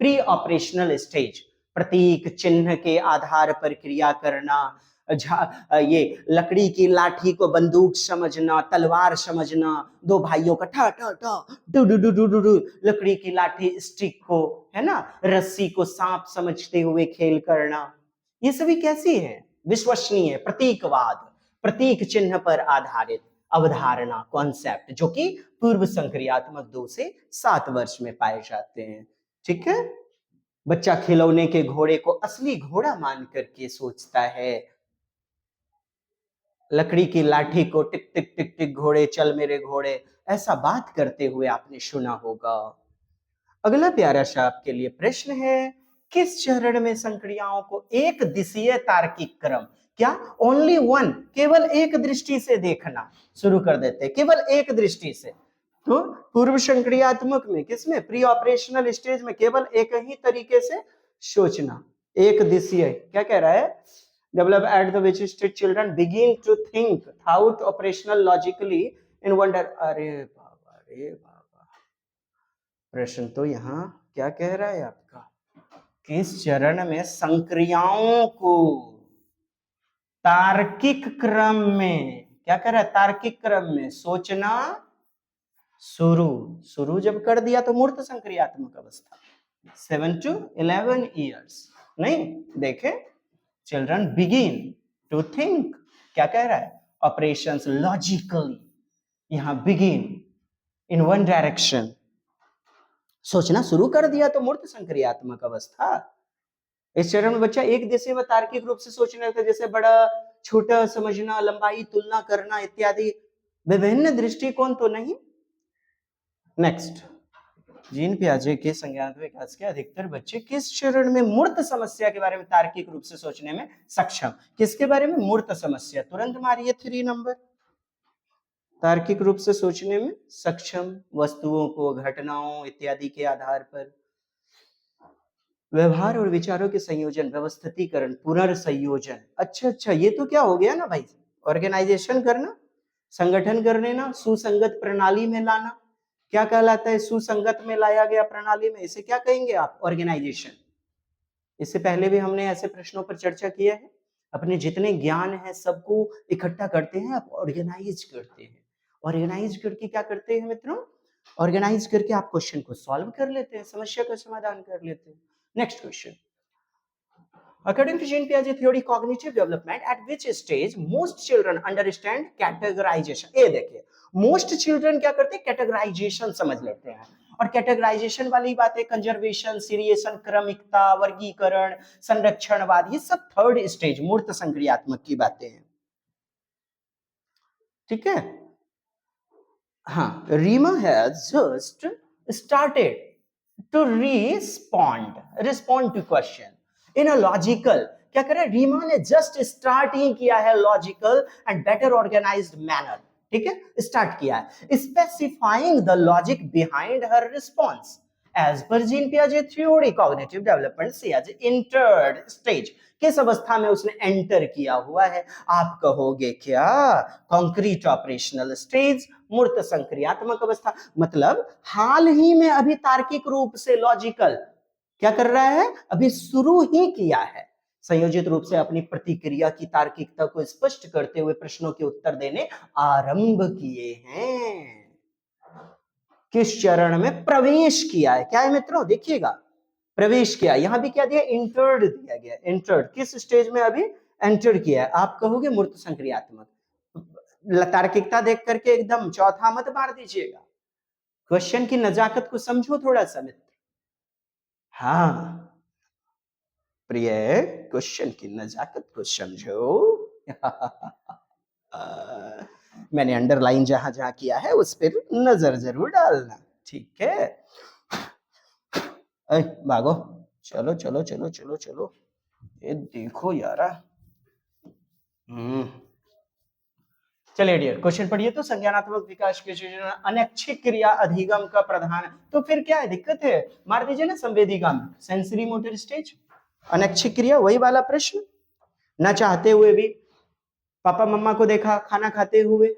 प्री ऑपरेशनल स्टेज। प्रतीक चिन्ह के आधार पर क्रिया करना, ये लकड़ी की लाठी को बंदूक समझना, तलवार समझना, दो भाइयों का ठा ठा ठा do do do do do do, लकड़ी की लाठी स्टिक को, है ना, रस्सी को सांप समझते हुए खेल करना, ये सभी कैसी है, विश्वसनीय प्रतीकवाद, प्रतीक चिन्ह पर आधारित अवधारणा, कॉन्सेप्ट, जो कि पूर्व संक्रियात्मक 2 से 7 वर्ष में पाए जाते हैं, ठीक है। बच्चा खिलौने के घोड़े को असली घोड़ा मान करके सोचता है, लकड़ी की लाठी को टिक टिक टिक टिक घोड़े चल मेरे घोड़े, ऐसा बात करते हुए आपने सुना होगा। अगला प्यारा सा आपके लिए प्रश्न है, किस चरण में संक्रियाओं को एक दिशीय तार्किक क्रम, क्या ओनली वन, केवल एक दृष्टि से देखना शुरू कर देते हैं, केवल एक दृष्टि से। तो पूर्व संक्रियात्मक में, किसमें, प्री ऑपरेशनल स्टेज में केवल एक ही तरीके से सोचना, एक दिशीय। क्या कह रहा है, develop at the which stage children begin to think without operational logically in wonder। अरे बाबा, अरे बाबा, प्रश्न तो यहाँ क्या कह रहा है आपका, किस चरण में संक्रियाओं को तार्किक क्रम में, क्या कर रहा है, तार्किक क्रम में सोचना शुरू जब कर दिया तो मूर्त संक्रियात्मक अवस्था, 7 to 11 years। नहीं, देखे, चिल्ड्रन बिगिन टू थिंक, क्या कह रहा है, ऑपरेशंस लॉजिकली, यहां बिगिन इन वन डायरेक्शन, सोचना शुरू कर दिया तो मूर्त संक्रियात्मक अवस्था। इस चरण में बच्चा एक दिशा में तार्किक रूप से सोचने लगता है, जैसे बड़ा छोटा समझना, लंबाई तुलना करना इत्यादि, विभिन्न दृष्टिकोण तो नहीं। नेक्स्ट, जीन पियाजे के संज्ञानात्मक विकास के अधिकतर बच्चे किस चरण में मूर्त समस्या के बारे में तार्किक रूप से सोचने में सक्षम, किसके बारे में, मूर्त समस्या, तुरंत मारिए 3 नंबर, तार्किक रूप से सोचने में सक्षम, वस्तुओं को, घटनाओं इत्यादि के आधार पर व्यवहार और विचारों के संयोजन, व्यवस्थितीकरण, पुनर्संयोजन। अच्छा, ये तो क्या हो गया ना भाई, ऑर्गेनाइजेशन करना, संगठन कर लेना, सुसंगत प्रणाली में लाना, क्या कहलाता है, सुसंगत में लाया गया प्रणाली में, इसे क्या कहेंगे आप, ऑर्गेनाइजेशन। इससे पहले भी हमने ऐसे प्रश्नों पर चर्चा किया है। अपने जितने ज्ञान है सबको इकट्ठा करते हैं, आप ऑर्गेनाइज करते हैं, ऑर्गेनाइज करके क्या करते हैं मित्रों, ऑर्गेनाइज करके आप क्वेश्चन को सॉल्व कर लेते हैं, समस्या का समाधान कर लेते हैं। Next question, according to Jean Piaget theory cognitive development at which stage most children understand categorization। ये देखिए, most children क्या करते हैं, categorization समझ लेते हैं, और कैटेगराइजेशन वाली बातें, कंजर्वेशन, सीरिएशन, क्रमिकता, वर्गीकरण, संरक्षणवाद, ये सब थर्ड स्टेज मूर्त संक्रियात्मक की बातें हैं, ठीक है। हाँ, Reema has just started to respond to question in a logical, क्या करे, रीमा ने जस्ट स्टार्ट ही किया है, logical and better organised manner, ठीक है, स्टार्ट किया है, specifying the logic behind her response as per Jean पियाजे theory cognitive development she has entered stage. किस अवस्था में उसने एंटर किया हुआ है, आप कहोगे क्या, कॉन्क्रीट ऑपरेशनल स्टेज, मूर्त संक्रियात्मक अवस्था, मतलब हाल ही में अभी तार्किक रूप से लॉजिकल क्या कर रहा है, अभी शुरू ही किया है, संयोजित रूप से अपनी प्रतिक्रिया की तार्किकता को स्पष्ट करते हुए प्रश्नों के उत्तर देने आरंभ किए हैं। किस चरण में प्रवेश किया है, क्या है मित्रों, देखिएगा, प्रवेश किया, यहां भी क्या दिया, इंटर्ड दिया गया, इंटर्ड, किस स्टेज में अभी एंटर किया है, आप कहोगे मूर्त संक्रियात्मक। तार्किकता देख करके एकदम चौथा मत मार दीजिएगा, क्वेश्चन की नजाकत को समझो थोड़ा सा मित्र। हाँ प्रिय, क्वेश्चन की नजाकत को समझो। मैंने अंडरलाइन जहां जहां किया है उस पर नजर जरूर डालना, ठीक है। भागो, चलो चलो चलो चलो चलो, ये देखो यारा। चलिए डियर, क्वेश्चन पढ़िए तो, संज्ञानात्मक विकास के अनैच्छिक क्रिया अधिगम का प्रधान, तो फिर क्या है, दिक्कत है, मार दीजिए ना संवेदीगम, सेंसरी मोटर स्टेज, अनैच्छिक क्रिया, वही वाला प्रश्न, ना चाहते हुए भी पापा मम्मा को देखा खाना खाते हुए,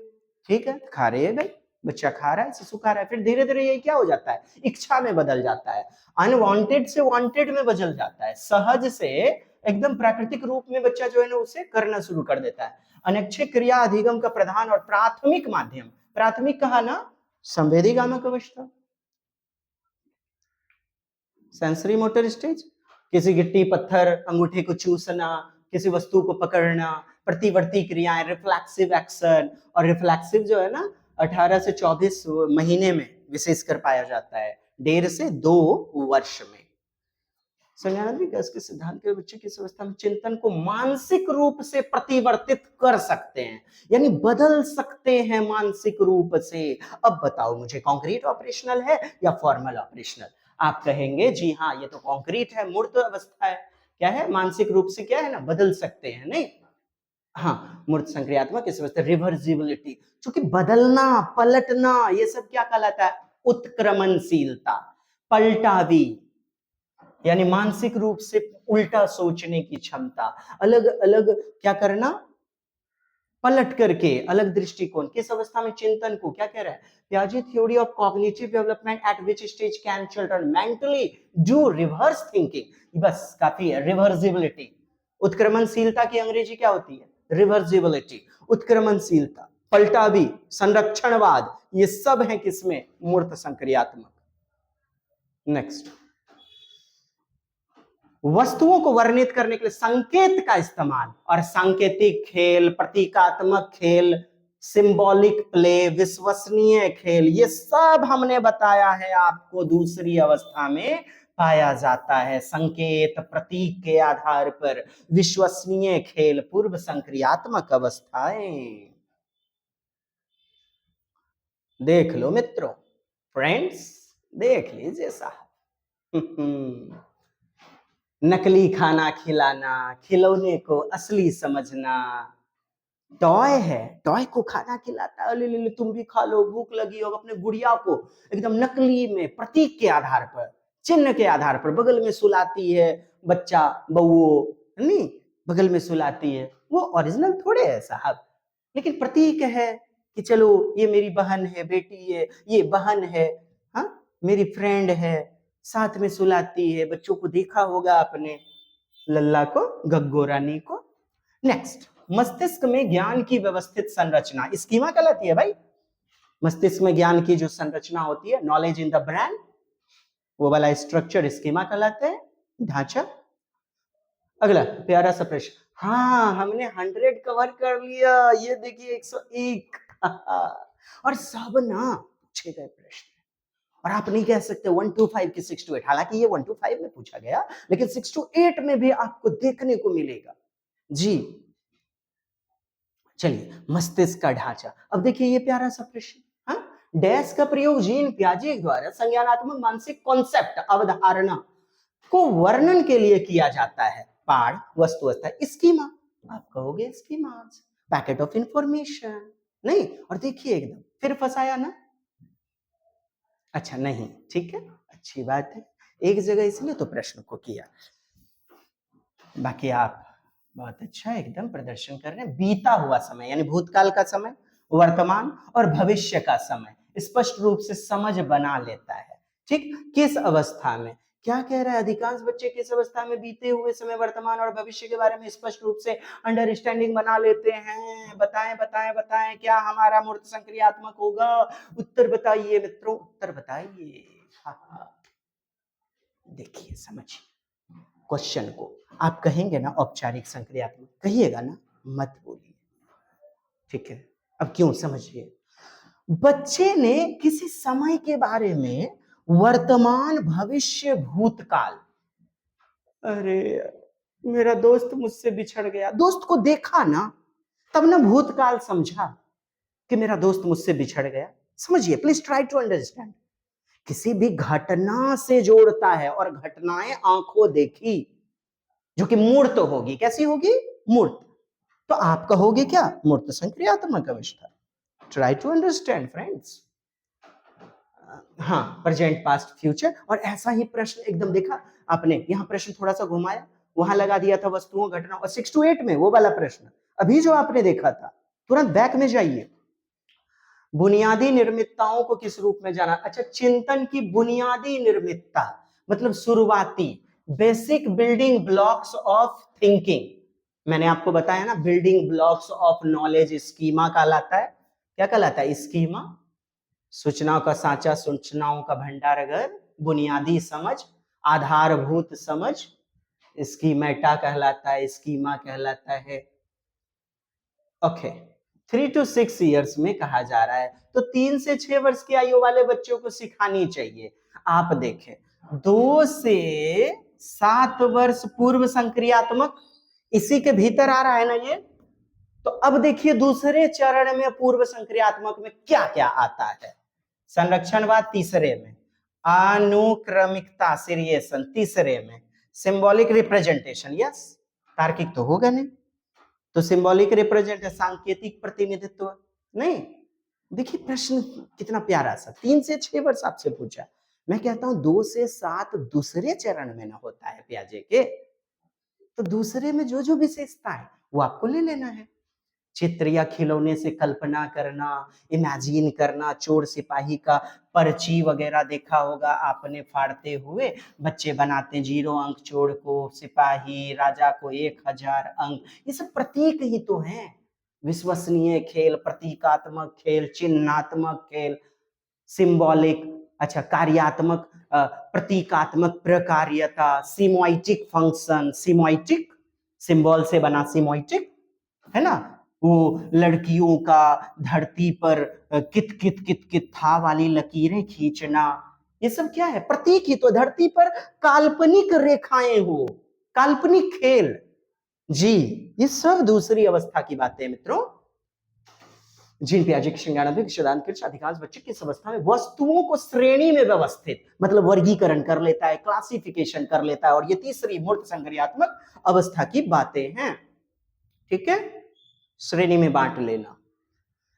ठीक है, खा रहे हैं भाई, बच्चा खा रहा है, शिशु खा रहा है, फिर धीरे धीरे ये क्या हो जाता है, इच्छा में बदल जाता है, अनवांटेड से वांटेड में बदल जाता है, सहज से एकदम प्राकृतिक रूप में बच्चा जो है ना उसे करना शुरू कर देता है। अनैच्छिक क्रिया अधिगम का प्रधान और प्राथमिक माध्यम, प्राथमिक कहा ना, संवेदीगामक अवस्था, सेंसरी मोटर स्टेज, किसी गिट्टी पत्थर अंगूठे को चूसना, किसी वस्तु को पकड़ना, प्रतिवर्ती क्रियाएं, रिफ्लेक्सिव एक्शन, और रिफ्लेक्सिव जो है ना 18 से 24 महीने में विशेषकर पाया जाता है, 1.5 से 2 वर्ष में। संज्ञानात्मक विकास के सिद्धांत के बच्चे की अवस्था में चिंतन को मानसिक रूप से प्रतिवर्तित कर सकते हैं, यानी बदल सकते हैं मानसिक रूप से। अब बताओ मुझे, कॉन्क्रीट ऑपरेशनल है या फॉर्मल ऑपरेशनल? आप कहेंगे जी हाँ ये तो कॉन्क्रीट है, मूर्त अवस्था है, क्या है, मानसिक रूप से क्या है ना, बदल सकते हैं, नहीं, हाँ मूर्त संक्रियात्मक इस अवस्था, रिवर्सिबिलिटी, क्योंकि बदलना पलटना ये सब क्या कहलाता है, उत्क्रमणशीलता, पलटावी, यानी मानसिक रूप से उल्टा सोचने की क्षमता, अलग अलग क्या करना, पलट करके अलग दृष्टिकोण, किस अवस्था में चिंतन को क्या कह रहा है, पियाजे theory of cognitive development at which stage can children mentally do reverse thinking, बस काफी है, रिवर्सिबिलिटी, उत्क्रमणशीलता की अंग्रेजी क्या होती है, रिवर्सिबिलिटी, उत्क्रमणशीलता, पलटावी, संरक्षणवाद, ये सब है किसमें, मूर्त संक्रियात्मक। नेक्स्ट, वस्तुओं को वर्णित करने के लिए संकेत का इस्तेमाल और सांकेतिक खेल, प्रतीकात्मक खेल, सिंबॉलिक प्ले, विश्वसनीय खेल, ये सब हमने बताया है आपको दूसरी अवस्था में पाया जाता है, संकेत प्रतीक के आधार पर, विश्वसनीय खेल, पूर्व संक्रियात्मक अवस्थाएं। देख लो मित्रों, फ्रेंड्स देख लीजिए साहब। नकली खाना खिलाना, खिलौने को असली समझना, टॉय है, टॉय को खाना खिलाता है, ले ले ले तुम भी खा लो, भूख लगी हो, अपने गुड़िया को एकदम नकली में प्रतीक के आधार पर, चिन्ह के आधार पर बगल में सुलाती है, बच्चा बउओ नहीं, बगल में सुलाती है, वो ओरिजिनल थोड़े है साहब, लेकिन प्रतीक है कि चलो ये मेरी बहन है, बेटी है, ये बहन है, हाँ मेरी फ्रेंड है, साथ में सुलाती है, बच्चों को देखा होगा आपने, लल्ला को, गग्गो रानी को। नेक्स्ट, मस्तिष्क में ज्ञान की व्यवस्थित संरचना, स्कीमा कहलाती है भाई, मस्तिष्क में ज्ञान की जो संरचना होती है, नॉलेज इन द ब्रेन, वो वाला स्ट्रक्चर स्कीमा कहलाता है, ढांचा। अगला प्यारा सा प्रश्न, हाँ हमने 100 कवर कर लिया, ये देखिए 101। और सब ना पूछे गए प्रश्न, और आप नहीं कह सकते 125 की 6 to 8, हालांकि ये 125 में पूछा गया, लेकिन 6 to 8 में भी आपको देखने को मिलेगा जी। चलिए, मस्तिष्क का ढांचा, अब देखिए ये प्यारा सा प्रश्न, हाँ, डैश का प्रयोग जीन पियाजे द्वारा संज्ञानात्मक मानसिक कॉन्सेप्ट, अवधारणा को वर्णन के लिए किया जाता है, पाठ, वस्तु अवस्था, स्कीमा, आप कहोगे स्कीमास, पैकेट ऑफ इंफॉर्मेशन, नहीं, और देखिए एकदम फिर फंसाया ना, अच्छा नहीं, ठीक है, अच्छी बात है, एक जगह इसलिए तो प्रश्न को किया, बाकी आप बहुत अच्छा एकदम प्रदर्शन कर रहे हैं। बीता हुआ समय यानी भूतकाल का समय, वर्तमान और भविष्य का समय स्पष्ट रूप से समझ बना लेता है। ठीक, किस अवस्था में, क्या कह रहा है, अधिकांश बच्चे किस अवस्था में बीते हुए समय वर्तमान और भविष्य के बारे में स्पष्ट रूप से अंडरस्टैंडिंग बना लेते हैं? बताएं बताएं बताएं, क्या हमारा मूर्त संक्रियात्मक होगा? उत्तर बताइए मित्रों, उत्तर बताइए। देखिए समझिए क्वेश्चन को, आप कहेंगे ना औपचारिक संक्रियात्मक, कहिएगा ना, मत बोलिए, ठीक है? अब क्यों, समझिए। बच्चे ने किसी समय के बारे में वर्तमान भविष्य भूतकाल, अरे मेरा दोस्त मुझसे बिछड़ गया, दोस्त को देखा ना, तब ना भूतकाल समझा कि मेरा दोस्त मुझसे बिछड़ गया। समझिए, प्लीज ट्राई टू अंडरस्टैंड। किसी भी घटना से जोड़ता है, और घटनाएं आंखों देखी जो कि मूर्त होगी, कैसी होगी? मूर्त। तो आप कहोगे क्या? मूर्त संक्रियात्मक अवस्था। Try to understand friends. हाँ, प्रेजेंट पास्ट फ्यूचर, और ऐसा ही प्रश्न एकदम देखा आपने, यहां प्रश्न थोड़ा सा घुमाया, वहां लगा दिया था वस्तुओं घटना, और 6 to 8 में वो वाला प्रश्न अभी जो आपने देखा था, तुरंत बैक में जाइए। बुनियादी निर्मितताओं को किस रूप में जाना? अच्छा, चिंतन की बुनियादी निर्मितता मतलब शुरुआती, basic building blocks of thinking. मैंने आपको बताया ना, building blocks of knowledge schema कहलाता है। क्या कहलाता है? स्कीमा, सूचनाओं का सांचा, सूचनाओं का भंडार, अगर बुनियादी समझ, आधारभूत समझ, स्कीमेटा कहलाता है, स्कीमा कहलाता है। ओके, 3 to 6 ईयर्स में कहा जा रहा है, तो 3 से 6 वर्ष की आयु वाले बच्चों को सिखानी चाहिए। आप देखें, 2 से 7 वर्ष पूर्व संक्रियात्मक, इसी के भीतर आ रहा है ना ये। तो अब देखिए दूसरे चरण में पूर्व संक्रियात्मक में क्या क्या आता है? संरक्षणवाद तीसरे में, अनुक्रमिकता सीरिएशन तीसरे में, सिंबॉलिक रिप्रेजेंटेशन, यस, तार्किक तो होगा नहीं, तो सिंबॉलिक रिप्रेजेंट, सांकेतिक प्रतिनिधित्व नहीं। देखिए प्रश्न कितना प्यारा सा, 3 से 6 वर्ष आपसे पूछा, मैं कहता हूं 2 से 7 दूसरे चरण में ना होता है प्याजे के, तो दूसरे में जो जो विशेषता है वो आपको ले लेना है। चित्र या खिलौने से कल्पना करना, इमेजिन करना, चोर सिपाही का पर्ची वगैरह देखा होगा आपने फाड़ते हुए, बच्चे बनाते 0 अंक चोर को, सिपाही राजा को 1000 अंक, ये सब प्रतीक ही तो हैं। विश्वसनीय खेल, प्रतीकात्मक खेल, चिन्हात्मक खेल, सिंबॉलिक, अच्छा कार्यात्मक, प्रतीकात्मक प्रकार्यता, सिमोइटिक फंक्शन, सिमोइटिक सिंबल से बना सिमोइटिक, है ना, वो लड़कियों का धरती पर कित कित कित कित था वाली लकीरें खींचना, ये सब क्या है? प्रतीक ही तो। धरती पर काल्पनिक रेखाएं हो, काल्पनिक खेल, जी, ये सब दूसरी अवस्था की बातें मित्रों। जीन पियाजे की संज्ञानात्मक सिद्धांत के अधिकांश बच्चे किस अवस्था में वस्तुओं को श्रेणी में व्यवस्थित मतलब वर्गीकरण कर लेता है, क्लासिफिकेशन कर लेता है, और ये तीसरी मूर्त संक्रियात्मक अवस्था की बातें हैं। ठीक है, श्रेणी में बांट लेना।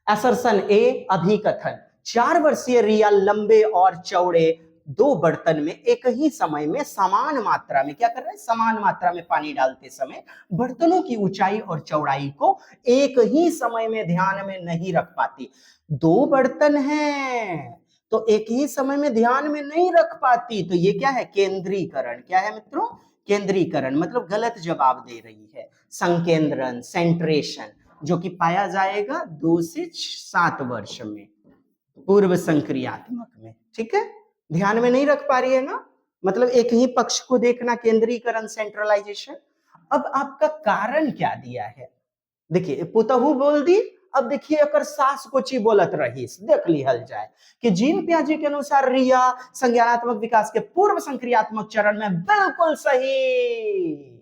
असर्सन ए, अभिकथन, 4 वर्षीय रिया लंबे और चौड़े 2 बर्तन में एक ही समय में समान मात्रा में क्या कर रहे हैं? समान मात्रा में पानी डालते समय बर्तनों की ऊंचाई और चौड़ाई को एक ही समय में ध्यान में नहीं रख पाती। 2 बर्तन हैं तो एक ही समय में ध्यान में नहीं रख पाती, तो ये क्या है? केंद्रीकरण। क्या है मित्रों? केंद्रीकरण, मतलब गलत जवाब दे रही है। संकेंद्रण, सेंट्रेशन, जो कि पाया जाएगा 2 से 7 वर्ष में पूर्व संक्रियात्मक में। ठीक है, ध्यान में नहीं रख पा रही है ना, मतलब एक ही पक्ष को देखना, केंद्रीकरण, सेंट्रलाइजेशन। अब आपका कारण क्या दिया है? देखिए पुतहु बोल दी, अब देखिए अगर सास कोची बोलत रही, देख लिहल जाए कि जीन पियाजे के अनुसार रिया संज्ञानात्मक विकास के पूर्व संक्रियात्मक चरण में बिल्कुल सही।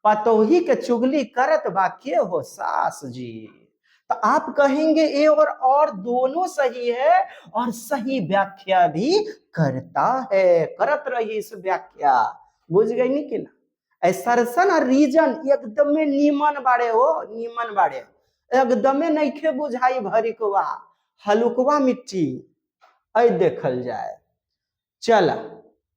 पतोही के चुगली करत वाक्य हो सास जी, तो आप कहेंगे ए और दोनों सही है, और सही व्याख्या भी करता है, करत रही इस व्याख्या। बुझ गई नहीं कि ना? ऐसा ना रीजन एकदम में नीमन बाड़े हो, नीमन बाड़े एकदम में नइखे बुझाई भरिकवा हलुकवा मिट्टी ऐ देखल जाए। चला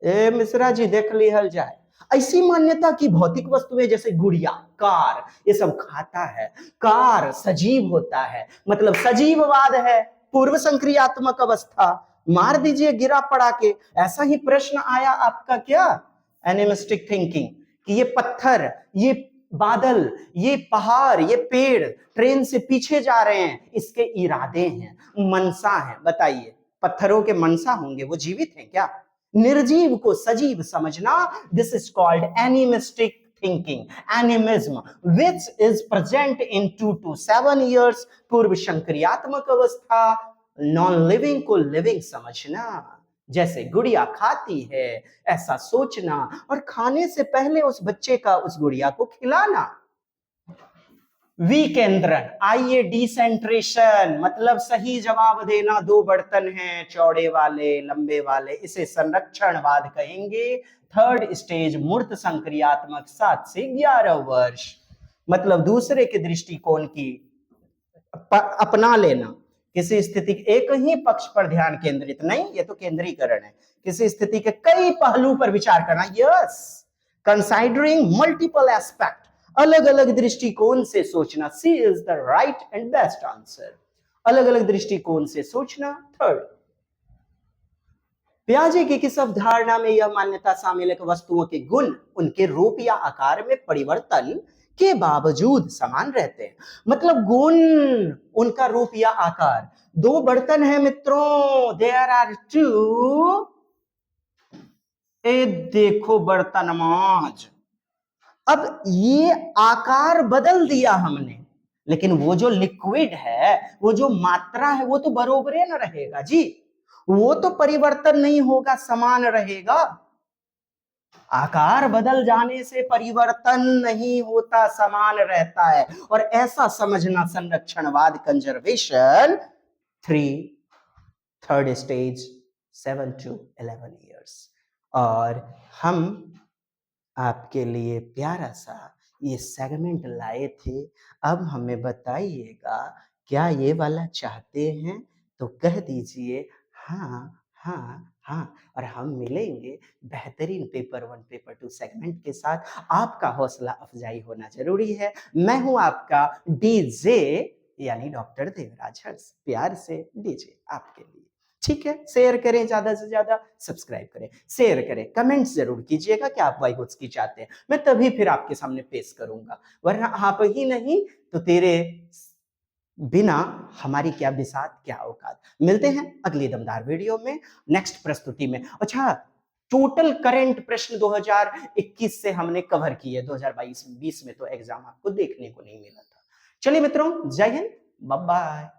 ए मिश्रा जी देख लिहल जाए। ऐसी मान्यता की भौतिक वस्तुएं जैसे गुड़िया, कार, ये सब खाता है। कार सजीव होता है, मतलब सजीववाद है, पूर्व संक्रियात्मक अवस्था। मार दीजिए गिरा पड़ा के। ऐसा ही प्रश्न आया आपका क्या एनिमिस्टिक थिंकिंग कि ये पत्थर, ये बादल, ये पहाड़, ये पेड़ ट्रेन से पीछे जा रहे हैं, इसके इरादे हैं, मनसा है। बताइए पत्थरों के मनसा होंगे, वो जीवित हैं क्या? निर्जीव को सजीव समझना, this is called animistic thinking, animism, which is present in 2 to 7 years, पूर्व संक्रियात्मक अवस्था। नॉन लिविंग को लिविंग समझना, जैसे गुड़िया खाती है ऐसा सोचना, और खाने से पहले उस बच्चे का उस गुड़िया को खिलाना। विकेंद्रण, आइए डिसेंट्रेशन, मतलब सही जवाब देना। 2 बर्तन हैं, चौड़े वाले, लंबे वाले, इसे संरक्षणवाद कहेंगे। थर्ड स्टेज मूर्त संक्रियात्मक 7 से 11 वर्ष, मतलब दूसरे के दृष्टिकोण की अपना लेना। किसी स्थिति के एक ही पक्ष पर ध्यान केंद्रित नहीं, ये तो केंद्रीकरण है। किसी स्थिति के कई पहलू पर विचार करना, यस, कंसाइडरिंग मल्टीपल एस्पेक्ट, अलग अलग दृष्टिकोण से सोचना। C is the right and best answer, अलग अलग दृष्टिकोण से सोचना। थर्ड, पियाजे की किस अवधारणा में यह मान्यता शामिल है कि वस्तुओं के गुण उनके रूप या आकार में परिवर्तन के बावजूद समान रहते हैं, मतलब गुण उनका रूप या आकार। 2 बर्तन हैं मित्रों, देयर आर 2, ए देखो बर्तन माज। अब ये आकार बदल दिया हमने, लेकिन वो जो लिक्विड है, वो जो मात्रा है, वो तो बरोबरे न रहेगा जी, वो तो परिवर्तन नहीं होगा, समान रहेगा। आकार बदल जाने से परिवर्तन नहीं होता, समान रहता है। और ऐसा समझना संरक्षणवाद, conservation. 3rd stage 7 to 11 years। और हम आपके लिए प्यारा सा ये सेगमेंट लाए थे। अब हमें बताइएगा, क्या ये वाला चाहते हैं? तो कह दीजिए हाँ हाँ हाँ, और हम मिलेंगे बेहतरीन पेपर 1 पेपर 2 सेगमेंट के साथ। आपका हौसला अफजाई होना जरूरी है। मैं हूं आपका डीजे यानी डॉक्टर देवराज हर्ष, प्यार से डीजे आपके लिए। ठीक है, शेयर करें ज्यादा से ज्यादा, सब्सक्राइब करें, शेयर करें, कमेंट्स जरूर कीजिएगा कि आप वाइगोट्स की चाहते हैं। मैं तभी फिर आपके सामने पेश करूंगा, वरना आप ही नहीं तो तेरे बिना हमारी क्या बिसात, क्या औकात। मिलते हैं अगली दमदार वीडियो में, नेक्स्ट प्रस्तुति में। अच्छा, टोटल करंट प्रश्न 2021 से हमने कवर किए, 2022-20 में तो एग्जाम आपको देखने को नहीं मिला था। चलिए मित्रों, जय हिंद, बाय बाय।